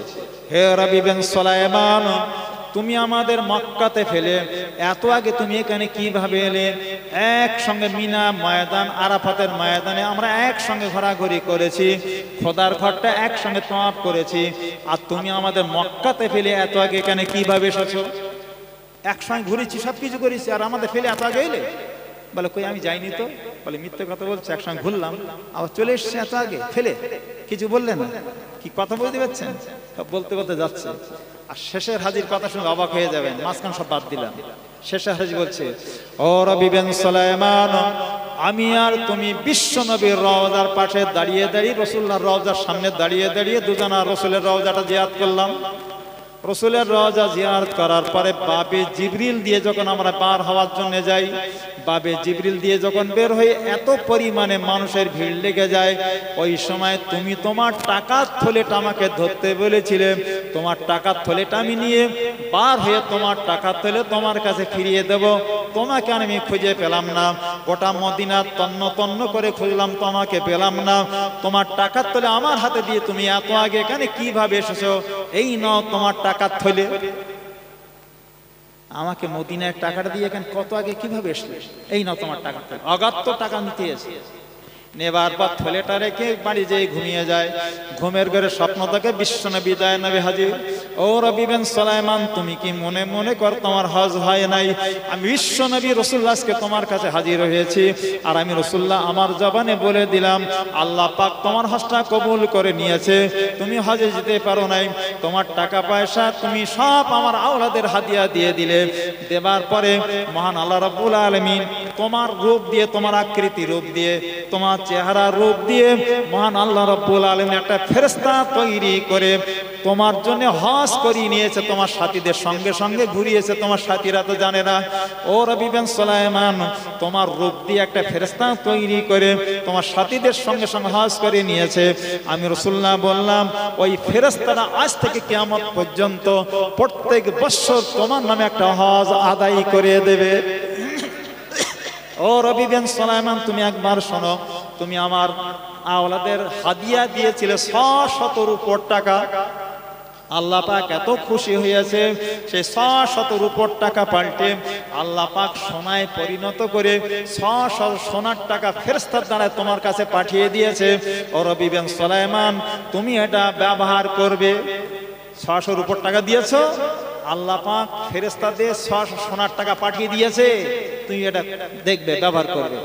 হে রবি বিন সুলাইমান, তুমি আমাদের মক্কাতে ফেলে এত আগে তুমি এখানে কিভাবে এলে? একসঙ্গে মিনা ময়দান, আরাফাতের ময়দানে আমরা একসঙ্গে ঘোরাঘুরি করেছি, খোদার ঘরটা একসঙ্গে তওয়াফ করেছি, আর তুমি আমাদের মক্কাতে ফেলে এত আগে এখানে কিভাবে এসেছো? একসঙ্গে ঘুরেছি, সবকিছু করেছি, আর আমাদের ফেলে এত আগে এলে? বলে, কই আমি যাইনি তো। বলে, মিথ্যে কথা বলছে, একসঙ্গে ঘুরলাম, আবার চলে এসছে এত আগে ফেলে, কিছু বললেন না, কি কথা বলতে পারছেন? বলতে বলতে যাচ্ছে, আর শেষের হাজির কথা শুনে অবাক হয়ে যাবেন, মাঝখান সব বাদ দিলাম। শেষের হাজি বলছে, ও রবি বিন সুলাইমান, আমি আর তুমি বিশ্ব নবীর রওজার পাশে দাঁড়িয়ে দাঁড়িয়ে রসুল্লাহর রওজার সামনে দাঁড়িয়ে দাঁড়িয়ে দুজনা রসুলের রওজাটা জিয়ারত করলাম। রসুলের রওজা জিয়ারত করার পরে বাবে জিবরিল দিয়ে যখন আমরা পার হওয়ার জন্য যাই, বাবে জিবরিল দিয়ে যখন বের হয়ে এত পরিমাণে মানুষের ভিড় লেগে যায়, ওই সময় তুমি তোমার টাকার থলেটা আমাকে ধরতে বলেছিলে। তোমার টাকার থলেটা আমি নিয়ে বার হয়ে তোমার টাকার থলে তোমার কাছে ফিরিয়ে দেব। তোমাকে আমি খুঁজে পেলাম না, গোটা মদিনা তন্ন তন্ন করে খুঁজলাম, তোমাকে পেলাম না। তোমার টাকার থলে আমার হাতে দিয়ে তুমি এত আগে এখানে কিভাবে এসেছো? এই নাও তোমার টাকার থলে। আমাকে মদিনায় টাকাটা দিয়ে এখানে কত আগে কিভাবে এসলে? এই নাও তোমার টাকার থলে। অগাত্য টাকা নিতে এসে নেবার পর থলেটা রেখে বাড়ি যেয়ে ঘুমিয়ে যায়। ঘুমের ঘরে স্বপ্ন থেকে বিশ্বনবী দয়া নবী হাজির। ও রবি বিন সুলাইমান, তুমি কি মনে মনে কর তোমার হজ হয় নাই? আমি বিশ্বনবী রাসূলুল্লাহকে তোমার কাছে হাজির হয়েছি, আর আমি রাসূলুল্লাহ আমার জবানে বলে দিলাম আল্লাহ পাক তোমার হজটা কবুল করে নিয়েছে। তুমি হজে যেতে পারো নাই, তোমার টাকা পয়সা তুমি সব আমার আওলাদের হাদিয়া দিয়ে দিলে। দেবার পরে মহান আল্লাহ রাব্বুল আলামিন তোমার রূপ দিয়ে, তোমার আকৃতি রূপ দিয়ে, তোমার চেহারা রূপ দিয়ে মহান আল্লাহ রাব্বুল আলামিন একটা ফেরেশতা তৈরি করে তোমার জন্য হজ করিয়ে নিয়েছে। তোমার সাথীদের সঙ্গে সঙ্গে ঘুরিয়েছে, তোমার সাথীরা তো জানে না। ও রবি বিন সুলাইমান, তোমার রূপ দিয়ে একটা ফেরেশতা তৈরি করে তোমার সাথীদের সঙ্গে সঙ্গে হজ করে নিয়েছে। আমি রাসূলুল্লাহ বললাম ওই ফেরেশতারা আজ থেকে কিয়ামত পর্যন্ত প্রত্যেক বছর তোমার নামে একটা হজ আদায় করে দেবে। ও রবি বিন সুলাইমান, তুমি একবার শোনো, তুমি আমার আওলাদের হাদিয়া দিয়েছিলে 600 রুপোর টাকা। আল্লাহ পাক এত খুশি হয়েছে, সেই 600 রুপোর টাকা পাল্টে আল্লাহ পাক সোনায় পরিণত করে 600 সোনার টাকা ফেরেশতার দ্বারা তোমার কাছে পাঠিয়ে দিয়েছে। ও রবি বিন সুলাইমান, তুমি এটা ব্যবহার করবে। 600 রুপোর টাকা দিয়েছো, আল্লাহ পাক ফেরেশতা দিয়ে 600 সোনার টাকা পাঠিয়ে দিয়েছে, তুমি এটা দেখবে, ব্যবহার করবে।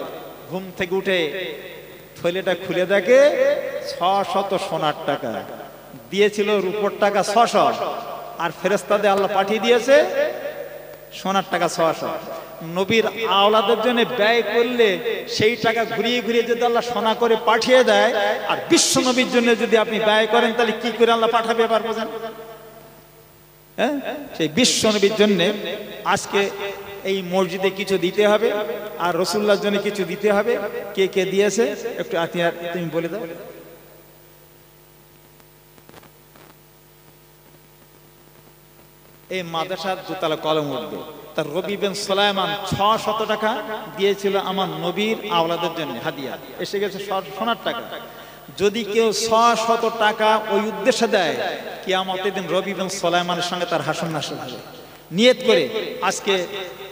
ঘুম থেকে উঠে থলেটা খুলে দেখে 600 সোনার টাকা দিয়েছিল, রূপোর টাকা 600, আর ফেরেশতা দিয়ে আল্লাহ পাঠিয়ে দিয়েছে সোনার টাকা 600। নবীর আওলাদের জন্য ব্যয় করলে সেই টাকা ঘুরিয়ে ঘুরিয়ে যদি আল্লাহ সোনা করে পাঠিয়ে দেয়, আর বিশ্ব নবীর জন্য যদি আপনি ব্যয় করেন, তাহলে কি করে আল্লাহ পাঠাবে এবার বোঝেন? হ্যাঁ, সেই বিশ্ব নবীর জন্য আজকে এই মসজিদে কিছু দিতে হবে, আর রাসূলুল্লাহর জন্য কিছু দিতে হবে। কে কে দিয়েছে একটু আতিয়ার তুমি বলে দাও। এই মাদ্রাসার দোতলা কলম উঠবে। তার রবি বিন সুলাইমান 600 টাকা দিয়েছিল আমার নবীর আওলাদের জন্য হাদিয়া, এসে গেছে সোনার টাকা। যদি কেউ 600 টাকা ওই উদ্দেশ্যে দেয়, কিয়ামতের দিন রবি বিন সুলাইমানের সঙ্গে তার হাসন নাসর হবে। নিয়ত করে আজকে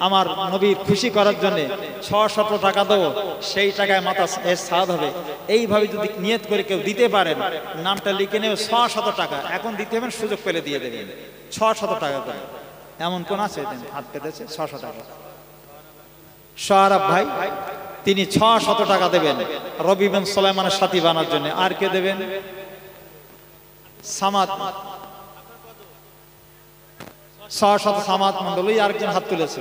আমার নবীর খুশি করার জন্য 600 টাকা দেবো, সেই টাকায় মাথা এর সাদ হবে। এইভাবে যদি নিয়ত করে কেউ দিতে পারেন, নামটা লিখে নেবে 600 টাকা, এখন দিতে হবেন, সুযোগ পেলে দিয়ে দেবেন 600 টাকা করে। এমন কোন আছে হাত পেতেছে 600 টাকা? শাহরাব ভাই, তিনি 600 টাকা দেবেন রবি বিন সুলাইমানের সাথী বানার জন্য। আর কে দেবেন? সামাদ 600 সামাদ মন্ডল, ওই আরেকজন হাত তুলেছে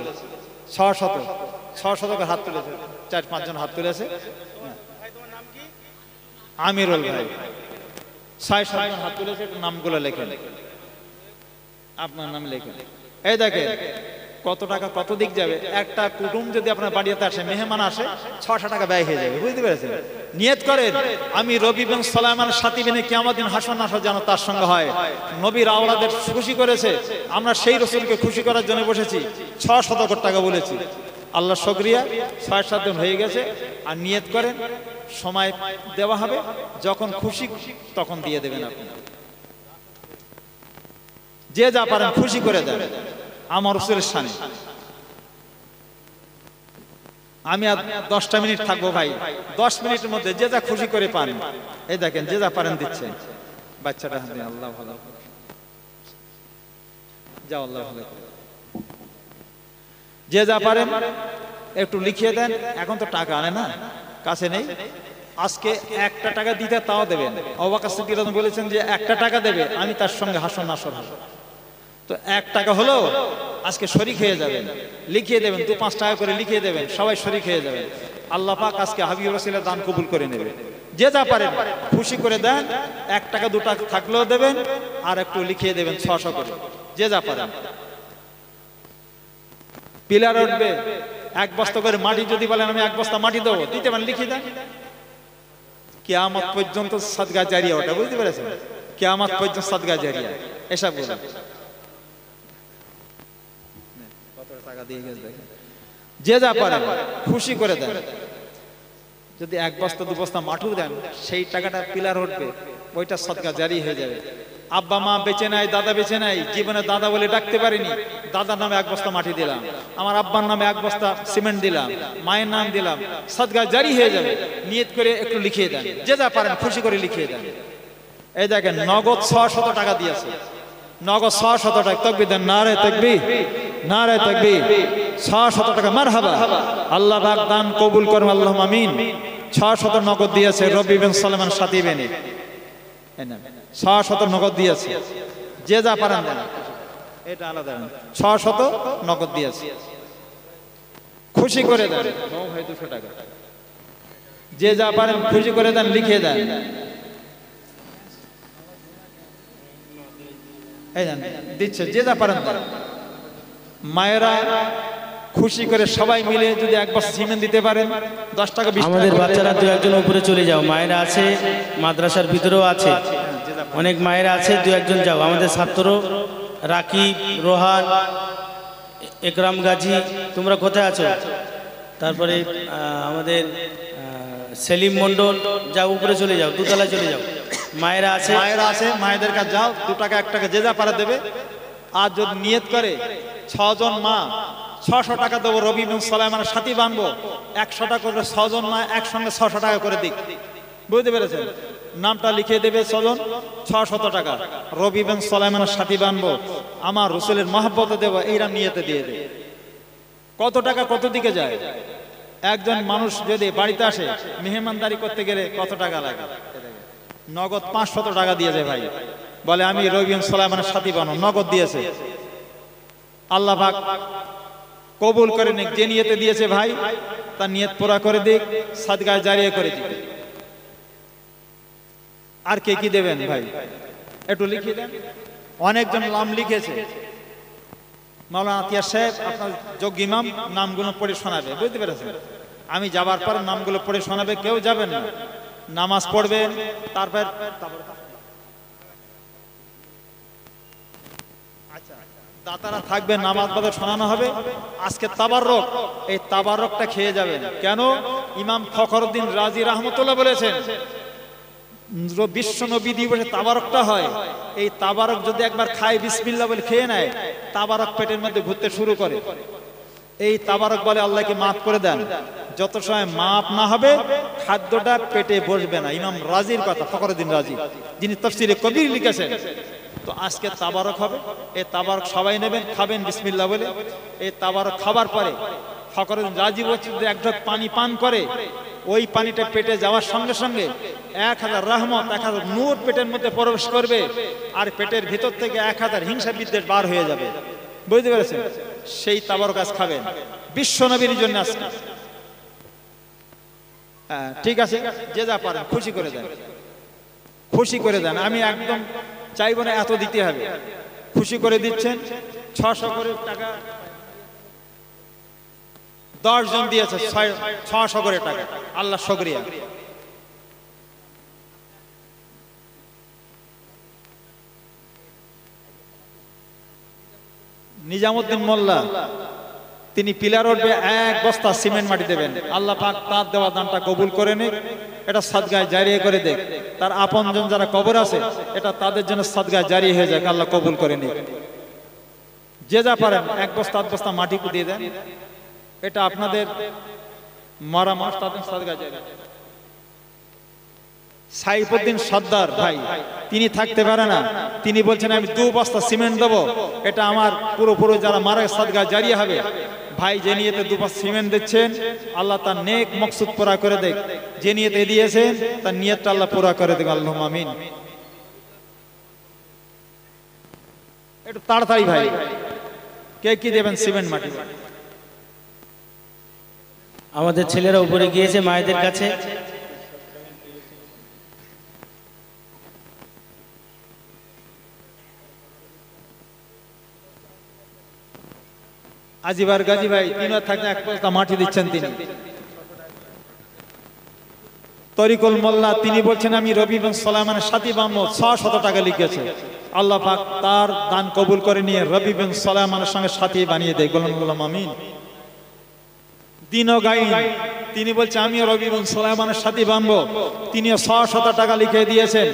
600 করে হাত তুলেছে, 4-5 জন হাত তুলেছে। আমিরুল ভাই 6-7 জন হাত তুলেছে, নামগুলো লেখেন, আপনার নাম লেখেন। এই দেখেন কত টাকা কত দিক যাবে। একটা কুটুম যদি আপনার বাড়িতে আসে, মেহমান আসে, 600 টাকা ব্যয় হয়ে যাবে, বুঝতে পেরেছেন? নিয়ত করেন আমি রবি বিন সুলাইমানের সাথী বিনে কিয়ামত দিন হাসন নাসর যেন তার সঙ্গে হয়। নবীর আওলাদের খুশি করেছে, আমরা সেই রাসূলকে খুশি করার জন্য বসেছি, 600 টাকা বলেছি। আল্লাহ শুকরিয়া, 6-7 দিন হয়ে গেছে। আর নিয়ত করেন সময় দেওয়া হবে, যখন খুশি তখন দিয়ে দেবেন। আপনি যে যা পারেন খুশি করে দেন আমার রাসূলের শানে। আমি আর 10টা মিনিট থাকবো ভাই, 10 মিনিটের মধ্যে যে যা খুশি করে পান। এই দেখেন যে যা পারেন দিচ্ছেন। বাচ্চাটা হাতে আল্লাহ ভালো যাও, আল্লাহ ভালো। যে যা পারেন একটু লিখিয়ে দেন। এখন তো টাকা আনে না, কাছে নেই। আজকে 1টা টাকা দিতে তাও দেবেন। আবু বকর সিদ্দিক রাদিয়াল্লাহু আনহু বলেছেন যে 1টা টাকা দেবে, আমি তার সঙ্গে হাসন নাসর হব। তো 1 টাকা হলো আজকে শরীক হয়ে যাবেন, লিখিয়ে দেবেন, 2-5 টাকা করে লিখিয়ে দেবেন, সবাই শরীক হয়ে যাবেন। আল্লাহ পাক আজকে হাবিব রাসূলের দান কবুল করে নেবে। যে যা পারেন খুশি করে দেন, 1 টাকা 2 টাকা থাকলেও দেবেন, আর একটু লিখিয়ে দেবেন 600 করে, যে যা পারেন। পিলার উঠবে 1 বস্তা করে মাটি, যদি বলেন আমি 1 বস্তা মাটি দেবো, দিতে পারেন, লিখিয়ে দেন। কিয়ামত পর্যন্ত সাদকা জারিয়া, ওটা বুঝতে পেরেছেন? কিয়ামত পর্যন্ত সাদকা জারিয়া, এসব বলেন। কত টাকা দিয়ে গেছে দেখেন। যে যা পারেন খুশি করে দেন। যদি 1 বস্তা 2 বস্তা মাটিও দেন, সেই টাকাটা পিলার উঠবে, ওইটা সাদকা জারি হয়ে যাবে। আব্বা মা বেঁচে নাই, দাদা বেঁচে নাই, জীবনে দাদা বলে ডাকতে পারিনি, দাদার নামে 1 বস্তা মাটি দিলাম, আমার আব্বার নামে 1 বস্তা সিমেন্ট দিলাম, মায়ের নাম দিলাম, সাদকা জারি হয়ে যাবে। নিয়ত করে একটু লিখিয়ে দেন, যে যা পারেন খুশি করে লিখিয়ে দেন। এই দেখেন নগদ 600 টাকা দিয়েছে, নগদ 600 টাকা। তাকবীর দেন, নারে তাকবীর, নারে তাকবীর। 600 টাকা, মারহাবা। আল্লাহ পাক দান কবুল করুন, আল্লাহুম্মা আমিন। 600 নগদ দিয়েছে রবি বিন সালমান সাথী বেনে, 600 নগদ দিয়েছে। যে যা পারেন দেন, এটা আলাদা। 600 নগদ দিয়েছে, খুশি করে দেন। ভাই 200 টাকা, যে যা পারেন খুশি করে দেন, লিখে দেন। এই দেন, দিচ্ছে, যে যা পারেন দেন। মায়েরা খুশি করে সবাই মিলে যদি 1 বস্তা সিমেন্ট দিতে পারেন, 10 টাকা 20 টাকা। আমাদের বাচ্চারা 2-1 জন উপরে চলে যাও, মায়েরা আছে মাদ্রাসার ভিতরেও আছে, অনেক মায়েরা আছে, 2-1 জন যাও। আমাদের ছাত্র রাকিব, রোহান, একরাম গাজী, তোমরা কোথায় আছো? তারপরে আমাদের সেলিম মন্ডল, যাও উপরে চলে যাও, 2 তলায় চলে যাও। মায়েরা আছে, মায়েরা আছে, মায়েদের কাছে যাও, 2 টাকা 1 টাকা যে যা পারে দেবে। আর যদি নিয়ত করে 6 জন মা 600 টাকা দেবো, রবি বিন সালাইমানের সাথী বানবো, 100 টাকা করে 6 জন মা একসঙ্গে 600 টাকা করে দিক, বুঝতে পেরেছেন? নামটা লিখে দেবে 6 জন, 600 টাকা রবি বিন সালাইমানের সাথী বানবো, আমার রাসূলের মহব্বতে দেবো, এইরকম নিয়তে দিয়ে দেবে। কত টাকা কত দিকে যায়? একজন মানুষ যদি বাড়িতে আসে মেহমানদারি করতে গেলে কত টাকা লাগে? নগদ 500 টাকা দিয়েছে ভাই, বলে আমি রবি বিন সালাইমানের সাথী বানাবো, নগদ দিয়েছে। আল্লাহ পাক কবুল করে নিক, যে নিয়তে দিয়েছে ভাই তার নিয়ত পুরা করে দিক, সাদকা জারিয়া করে দিক। আর কে কি দেবেন ভাই একটু লিখিয়ে দেন। অনেকজন নাম লিখেছে, মাওলানা আতিয়া সাহেব আপনার যোগ্য ইমাম নামগুলো পড়ে শোনাবে, বুঝতে পেরেছেন? আমি যাবার পর নামগুলো পড়ে শোনাবে, কেউ যাবেন না, নামাজ পড়বেন, তারপর দাতারা থাকবে, নামাজ বাদে শোনানো হবে। আজকে তাবাররক, এই তাবাররকটা খেয়ে যাবেন। কেন? ইমাম ফখরুদ্দিন রাজি রাহমাতুল্লাহ বলেছেন, বিশ্ব নবী দিবসে তাবারকটা হয়, এই তাবারক যদি একবার খায়, বিসমিল্লাহ বলে খেয়ে নেয়, তাবারক পেটের মধ্যে ঘুরতে শুরু করে। এই তাবারক বলে আল্লাহকে মাফ করে দেন, যত সময় মাফ না হবে খাদ্যটা পেটে বসবে না। ইমাম রাজির কথা, ফখরুদ্দিন রাজি, যিনি তাফসিরে কবির লিখেছেন। তো আজকে তাবারক হবে, এই তাবারক সবাই নেবেন, খাবেন বিসমিল্লাহ বলে। এই তাবারক খাবার পরে ফখরুদ্দিন রাজি বলছে, 1 ঢোক পানি পান করে, ওই পানিটা পেটে যাওয়ার সঙ্গে সঙ্গে 1000 রহমত, 1000 নূর পেটের মধ্যে প্রবেশ করবে, আর পেটের ভিতর থেকে 1000 হিংসা বিদ্বেষ বার হয়ে যাবে, বুঝতে পেরেছেন? সেই তাবারক আজ খাবেন বিশ্ব নবীর জন্য আজকে। ঠিক আছে, যে যা পারেন খুশি করে দেন, খুশি করে দেন। আমি একদম চাইব না এত দিতে হবে, খুশি করে দিচ্ছেন। 600 করে টাকা 10 জন দিয়েছে, 600 করে টাকা, আল্লাহ শুকরিয়া। নিজামুদ্দিন মোল্লা, তিনি পিলার উঠবে, 1 বস্তা সিমেন্ট মাটি দেবেন। আল্লাহ পাক তার দেওয়া দানটা কবুল করে নিক, এটা সাদগায় জারিয়া করে দেখ। তার আপনজন যারা কবর আছে, এটা তাদের জন্য সাদগায় জারি হয়ে যাক, আল্লাহ কবুল করে নিক। যে যা পারেন 1 বস্তা 8 বস্তা মাটি দিয়ে দেন, এটা আপনাদের মরা মানুষ, তাদের সাদগায় জারি। সাইফুদ্দিন সর্দার ভাই, তিনি থাকতে পারে না, তিনি বলছেন আমি 2 বস্তা সিমেন্ট দেবো, এটা আমার পুরোপুরি যারা মারা সাদগায় জারিয়া হবে। ভাই যে নিয়েতে 2 বস্তা সিমেন্ট দিচ্ছেন, আল্লাহ তার নেক মকসুদ পুরা করে দেখ। যে নিয়েতে দিয়েছেন তার নিয়তটা আল্লাহ পুরা করে দেখ, আল্লাহুম্মা আমিন। একটু তাড়াতাড়ি ভাই, কে কি দেবেন সিমেন্ট মাটি? আমাদের ছেলেরা উপরে গিয়েছে মায়েদের কাছে। আজিবার গাজী ভাই তিনবার থাকতে এক বস্তা মাটি দিচ্ছেন তিনি। তরিকুল মোল্লা তিনি বলছেন আমি রবি বিন সুলাইমানের সাথী বাম্য 600 টাকা লিখেছে। আল্লাহ পাক তার দান কবুল করে নিয়ে রবি বিন সুলাইমানের সঙ্গে সাথী বানিয়ে দেয়। বলুন আমিন। দিনও গাইন তিনি বলছেন আমি রবি বিন সুলাইমানের সাথী বানবো, তিনিও 600 টাকা লিখে দিয়েছেন।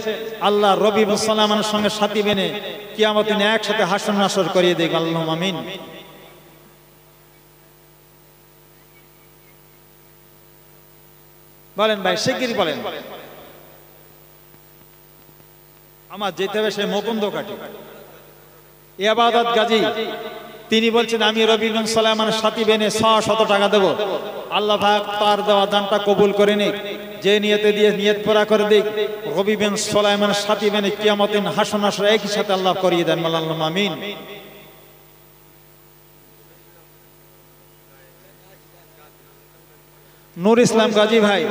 আল্লাহ রবি বিন সুলাইমানের সঙ্গে সাথী বেনে কিয়ামত দিনে একসাথে হাসর নাসর করিয়ে দেয়। আল্লাহ আমিন। বলেন ভাই শিগগিরই বলেন। আমার যেতে হবে সেই মুকুন্দ কাটি ইবাদত গাজী তিনি বলছেন আমি রবি বিন সুলাইমানের সাথী বেনে 600 টাকা দেব। আল্লাহ পাক তার দেওয়া দানটা কবুল করে নিক, যে নিয়তে দিয়ে নিয়ত পুরা করে দিক। রবি বিন সুলাইমানের সাথী বেনে কিয়ামত দিন হাসর নাসর একই সাথে আল্লাহ করিয়ে দেন। আল্লাহুম্মা আমিন। নূর ইসলাম গাজী ভাই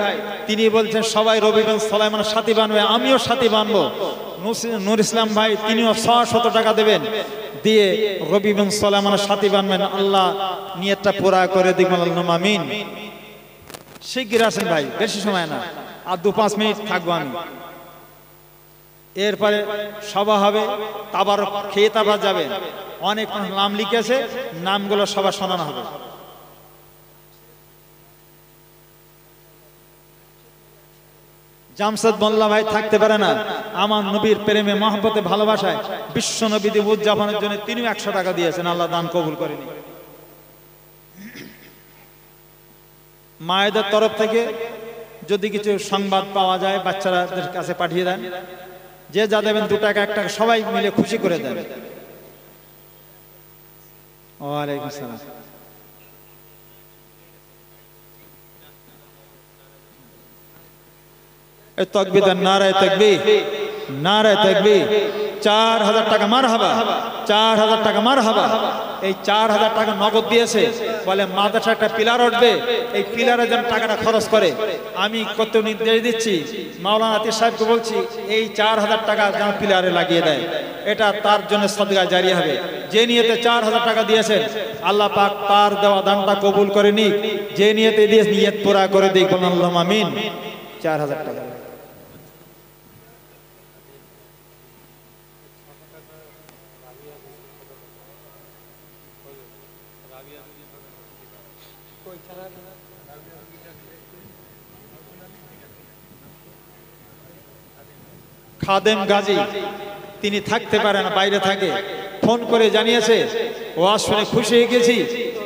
তিনি বলছেন সবাই রবি বিন সুলাইমানের সাথী বানবে, আমিও সাথী বানবো। নূর ইসলাম ভাই তিনিও 600 টাকা দেবেন, দিয়ে রবি বিন সুলাইমানের সাথী বানবেন। আল্লাহ নিয়তটা পুরা করে দিবেন। আল্লাহুম্মা আমিন। শিগগির আসেন ভাই, বেশি সময় না, আর 2-5 মিনিট থাকবো আমি। এরপরে সভা হবে, তাবার খেয়ে তারপর যাবেন। অনেক নাম লিখেছে, নামগুলো সবার শোনানো হবে। জামশেদ মোল্লা ভাই থাকতে পারে না, আমার নবীর প্রেমে মহব্বতে ভালোবাসায় বিশ্ব নবী দিবস উদযাপনের জন্য তিনি 100 টাকা দিয়েছেন। আল্লাহ দান কবুল করেনি। মায়েদের তরফ থেকে যদি কিছু সংবাদ পাওয়া যায় বাচ্চাদের কাছে পাঠিয়ে দেন, যে যা দেবেন 2 টাকা 1 টাকা সবাই মিলে খুশি করে দেন। ওয়ালাইকুম সালাম। তাকবীর, নারায়ে তাকবীর, নারায়ে তাকবীর। 4000 টাকা মারহাবা, 4000 টাকা মারহাবা। এই 4000 টাকা নগদ দিয়েছে, বলে মাদ্রাসা একটা পিলার উঠবে, এই পিলারের জন্য টাকাটা খরচ করে। আমি কত নির্দেশ দিচ্ছি মাওলানা আতিক সাহেবকে, বলছি এই 4000 টাকা যেন পিলারে লাগিয়ে দেয়, এটা তার জন্য সদকা জারি হবে। যে নিয়তে 4000 টাকা দিয়েছেন আল্লাহ পাক তার দেওয়া দানটা কবুল করে নিক, যে নিয়তে দিয়ে নিয়ত পুরা করে দিক। আল্লাহুম্মা আমিন। 4000 টাকা। খাদেম গাজী তিনি থাকতে পারে না, বাইরে থাকে, ফোন করে জানিয়েছে ওয়াজ শুনে খুশি হয়ে গেছি,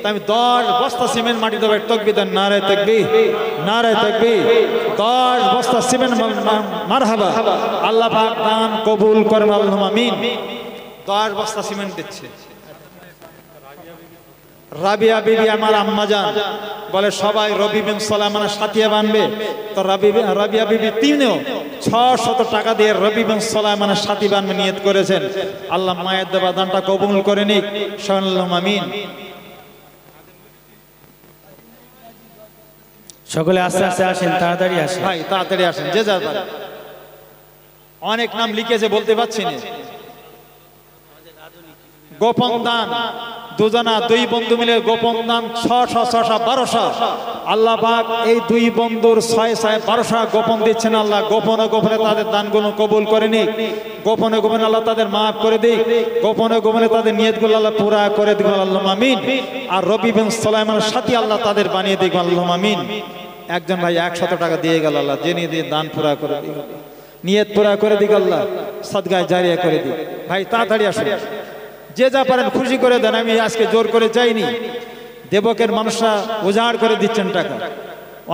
তাই আমি 10 বস্তা সিমেন্ট মাটি দেবো। তাকবীর, নারায়ে তাকবীর, নারায়ে তাকবীর। 10 বস্তা সিমেন্ট মারহাবা। আল্লাহ পাক দান কবুল করেন। আল্লাহুম্মা আমিন। 10 বস্তা সিমেন্ট দিচ্ছে। রাবিয়া বিবি আমার আম্মা জান বলে সবাই রবি বিন সুলাইমানের সাথী বানবে, তো রাবিয়া বিবি তিনিও 600 টাকা দিয়ে রবি বিন সুলাইমানের সাথী বানবে নিয়ত করেছেন। আল্লাহ মায়ের দেওয়া দানটা কবুল করে নিক। আল্লাহুম্মা আমিন। সকলে আস্তে আস্তে আসেন, তাড়াতাড়ি আসেন ভাই, তাড়াতাড়ি আসেন, যে যার পারে। অনেক নাম লিখেছে, বলতে পারছি না। গোপন দান দুজনা, 2 বন্ধু মিলে গোপন দান 600-1200। আল্লাহ পাক এই 2 বন্ধুর 600-1200 গোপন দিচ্ছেন। আল্লাহ গোপনে গোপনে তাদের দানগুলো কবুল করে নিক, গোপনে গোপনে আল্লাহ তাদের মাফ করে দিক, গোপনে গোপনে তাদের নিয়তগুলো আল্লাহ পুরা করে দিক। আল্লাহুম্মা আমিন। আর রবি বিন সুলাইমানের সাথী আল্লাহ তাদের বানিয়ে দিক। আল্লাহুম্মা আমিন। একজন ভাই 100 টাকা দিয়ে গেল, আল্লাহ যে নিয়ে দিয়ে দান পুরা করে দিক, নিয়ত পুরা করে দিক, আল্লাহ সদকায়ে জারিয়া করে দিক। ভাই তাড়াতাড়ি আসুন, যে যা পারেন খুশি করে দেন। আমি আজকে জোর করে চাইনি, দেবকের মানুষরা উজাড় করে দিচ্ছেন টাকা।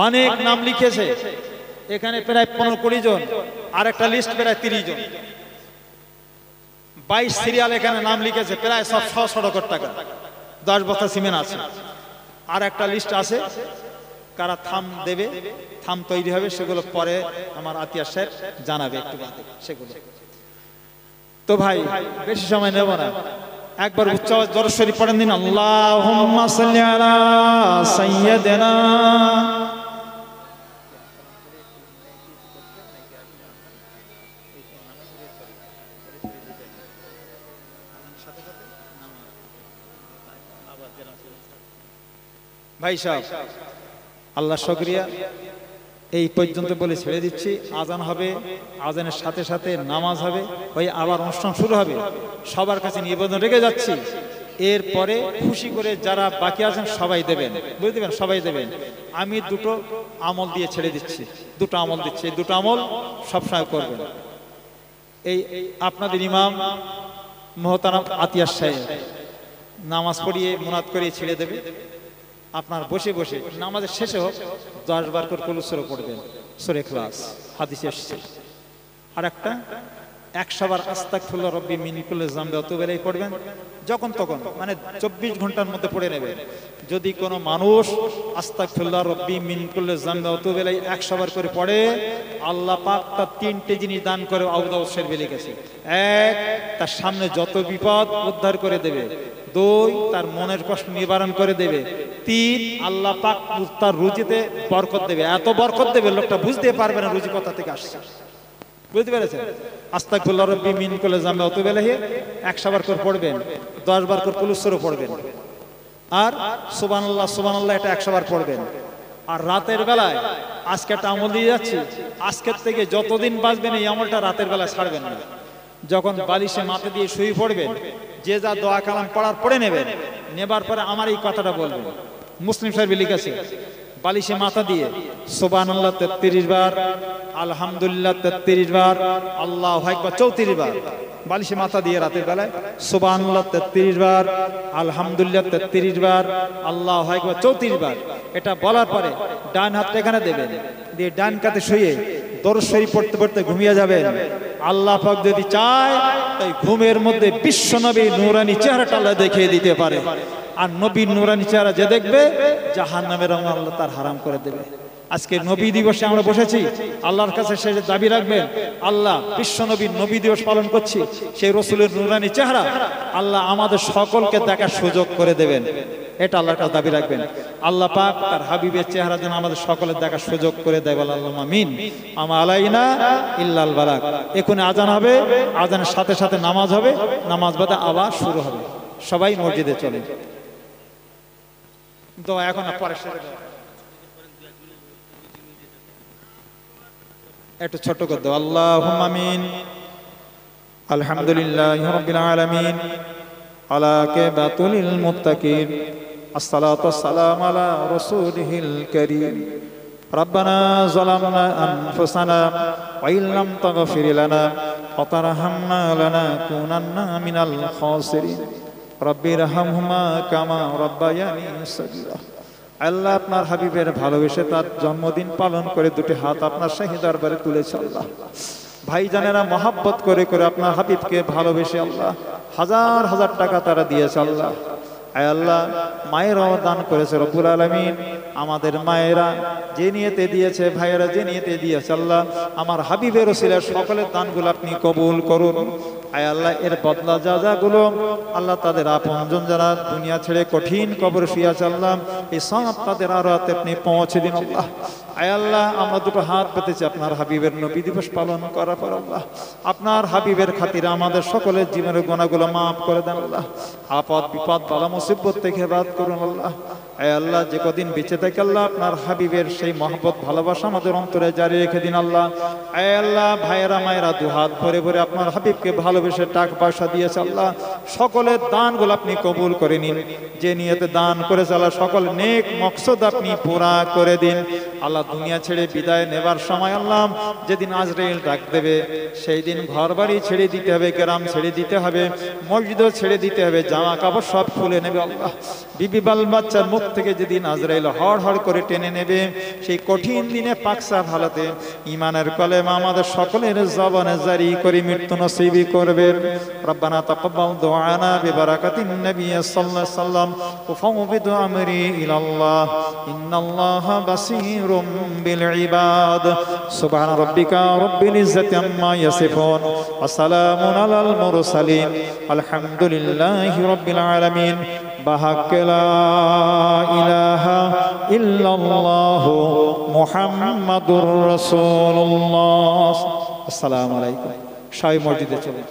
অনেক নাম লিখেছে এখানে, প্রায় 15-20 জন, আর একটা লিস্ট প্রায় 30 জন, 22 সিরিয়াল এখানে নাম লিখেছে, প্রায় সব 600 টাকা। 10 বস্তা সিমেন্ট আছে, আর একটা লিস্ট আছে কারা থাম দেবে, থাম তৈরি হবে, সেগুলো পরে আমার আতিয়া সাহেব জানাবে একটু বাদে সেগুলো। তো ভাই বেশি সময় নেব না, একবার উচ্চ আওয়াজ দরুদ শরীফ পড়েন দিন, আল্লাহুম্মা সাল্লি আলা সাইয়্যিদিনা। ভাই সাহেব, আল্লাহ শুকরিয়া, এই পর্যন্ত বলে ছেড়ে দিচ্ছি। আজান হবে, আজানের সাথে সাথে নামাজ হবে, ওই আবার অনুষ্ঠান শুরু হবে। সবার কাছে নিবেদন রেখে যাচ্ছি, এরপরে খুশি করে যারা বাকি আছেন সবাই দেবেন, বুঝতে দেবেন, সবাই দেবেন। আমি দুটো আমল দিয়ে ছেড়ে দিচ্ছি, দুটো আমল দিচ্ছি, এই দুটো আমল সবসময় করবেন। এই আপনাদের ইমাম মোহতারাম আতিয়াস সাহেব নামাজ পড়িয়ে মুনাত করিয়ে ছেড়ে দেবে। আপনার বসে বসে নামাজের শেষে হোক 10 বার করে কুল সূরা পড়বেন, সূরা ইখলাস, হাদিসে এসেছে। আর একটা 100 বার আস্তাগফিরুল্লাহ রাব্বি মিন কুল্লি যামবি ওয়া তুবু ইলাইহি পড়বেন, যখন তখন, মানে 24 ঘন্টার মধ্যে পড়ে নেবেন। যদি কোনো মানুষ আস্তাগফিরুল্লাহ রাব্বি মিন কুল্লি যামবি ওয়া তুবু ইলাইহি 100 বার করে পড়ে, আল্লাহ পাক তার 3টে জিনিস দান করে। আবু দাউদ শরীফে লিখেছে, 1, তার সামনে যত বিপদ উদ্ধার করে দেবে। 2, তার মনের কষ্ট নিবারণ করে দেবে। 3, আল্লাহ পাক তার রুজিতে বরকত দেবে। এত বরকত দেবে লোকটা বুঝতে পারবে না রুজি কোথা থেকে আসছে, বুঝতে পেরেছেন? আস্তাগফিরুল্লাহ রাব্বি মিন কুল্লি যামবি ওয়া তুবু ইলাইহি 100 বার করে পড়বেন, 10 বার করে কুল সূরা পড়বেন। আর সুবহানাল্লাহ সুবহানাল্লাহ এটা 100 বার পড়বেন। আর রাতের বেলায় আজকে একটা আমল দিয়ে যাচ্ছি, আজকের থেকে যতদিন বাঁচবেন এই আমলটা রাতের বেলায় ছাড়বেন না। যখন বালিশে মাথা দিয়ে শুয়ে পড়বেন, যে যা দোয়া কালাম পড়ার পড়ে নেবেন, নেবার পরে আমার এই কথাটা বলবেন। মুসলিম সাহেব লিখেছে, বালিশে মাথা দিয়ে সুবহানাল্লাহ 33 বার, আলহামদুলিল্লাহ 33 বার, আল্লাহু আকবার 34 বার। বালিশে মাথা দিয়ে রাতের বেলায় সুবহানাল্লাহ 33 বার, আলহামদুলিল্লাহ 33 বার, আল্লাহু আকবার 34 বার। এটা বলার পরে ডান হাতটা এখানে দেবেন, দিয়ে ডান কাতে শুয়ে দরুদ শরীফ পড়তে পড়তে ঘুমিয়ে যাবেন। আল্লাহ পাক যদি চায় তাই ঘুমের মধ্যে বিশ্বনবী নূরানী চেহারাটা আল্লাহ দেখিয়ে দিতে পারে। আর নবীর নূরানী চেহারা যে দেখবে জাহান্নামের আগুন আল্লাহ তার হারাম করে দেবে। আজকে নবী দিবসে আমরা বসেছি, আল্লাহর কাছে সে দাবি রাখবেন, আল্লাহ বিশ্বনবীর নবী দিবস পালন করছি, সেই রসুলের নূরানী চেহারা আল্লাহ আমাদের সকলকে দেখার সুযোগ করে দেবেন। এটা আল্লাহর কাছে দাবি রাখবেন। আল্লাহ পাক তার হাবিবের চেহারা যেন আমাদের সকলের দেখার সুযোগ করে দেয়। আল্লাহুম্মা আমিন। আমা আলাইনা ইল্লাল বালাগ। এখনই আজান হবে, আজানের সাথে সাথে নামাজ হবে, নামাজ বাদে আবার শুরু হবে। সবাই মসজিদে চলে। তো এখন পরে একটু ছোট করে দাও। আল্লাহুম্মা আমিন। আলহামদুলিল্লাহি রাব্বিল আলামিন, আলা কিবাতুল মুত্তাকিন, আসসালাতু ওয়াসসালামু আলা রাসূলিহিল কারীম। রব্বানা যালামনা আনফুসানা ওয়া ইল্লাম তাগফির লানা ওয়া তারহামনা লানাকুনান্না মিনাল খাসিরিন। রব্বিরহামহুমা কামা রাব্বায়ানি সাগীরা। আল্লাহ আপনার হাবিবের ভালোবেসে তার জন্মদিন পালন করে দুটি হাত আপনার শাহী দরবারে তুলেছে। আল্লাহ ভাইজানেরা মহাব্বত করে করে আপনার হাবিবকে ভালোবেসে আল্লাহ হাজার হাজার টাকা তারা দিয়েছে। আল্লাহ আয় আল্লাহ মায়েরাও দান করেছে রব্বুল আলামিন। আমাদের মায়েরা যে নিয়তে দিয়েছে, ভাইয়েরা যে নিয়তে দিয়েছে, আল্লাহ আমার হাবিবের ওসিলায় সকলের দানগুলো আপনি কবুল করুন। আয় আল্লাহ এর বদলা যা যাগুলো আল্লাহ তাদের আপনজন যারা দুনিয়া ছেড়ে কঠিন কবরে শুয়ে আছে, আল্লাহ এই সব তাদের আরো হাতে আপনি পৌঁছে দিন। আল্লাহ আয় আল্লাহ আমরা দুটো হাত পেতেছি আপনার হাবিবের নবী দিবস পালন করার পর আল্লাহ আপনার হাবিবের খাতিরে আমাদের সকলের জীবনের গুনাহগুলো মাফ করে দেন। আল্লাহ আপদ বিপদ বালা মুসিবত থেকে হেফাজত করুন। আল্লাহ আয় আল্লাহ যে কদিন বেঁচে থাকে আল্লাহ আপনার হাবিবের সেই মহব্বত ভালোবাসা আমাদের অন্তরে জারি রেখে দিন। আল্লাহ আয় আল্লাহ ভাইয়েরা মায়েরা দু হাত ভরে ভরে আপনার হাবিবকে ভালোবেসে টাকা পয়সা দিয়েছে, আল্লাহ সকলের দানগুলো আপনি কবুল করে নিন। যে নিয়তে দান করেছে আল্লাহ সকল নেক মকসদ আপনি পুরা করে দিন। আল্লাহ দুনিয়া ছেড়ে বিদায় নেবার সময় আল্লাহ যেদিন আজরাইল ডাক দেবে সেই দিন ঘর বাড়ি ছেড়ে দিতে হবে, গ্রাম ছেড়ে দিতে হবে, মসজিদও ছেড়ে দিতে হবে, জামা কাপড় সব খুলে নেবে। আল্লাহ বিবি বাল বাচ্চার মুখ থেকে যেদিন আজরাইল হড় হড় করে টেনে নেবে সেই কঠিন দিনে পাকসা ভালোতে ইমানের কলেমা আমাদের সকলের জবানে জারি করে মৃত্যু নসিবি করবে। রব্বানা তাকাব্বাল دعانا ببركة النبي صلى الله عليه وسلم أفوض أمري إلى الله إن الله بصير بالعباد سبحان ربك رب العزة عما يصفون وسلام على المرسلين الحمد لله رب العالمين بحق لا إله إلا الله محمد رسول الله السلام عليكم শাহী মসজিদে চলে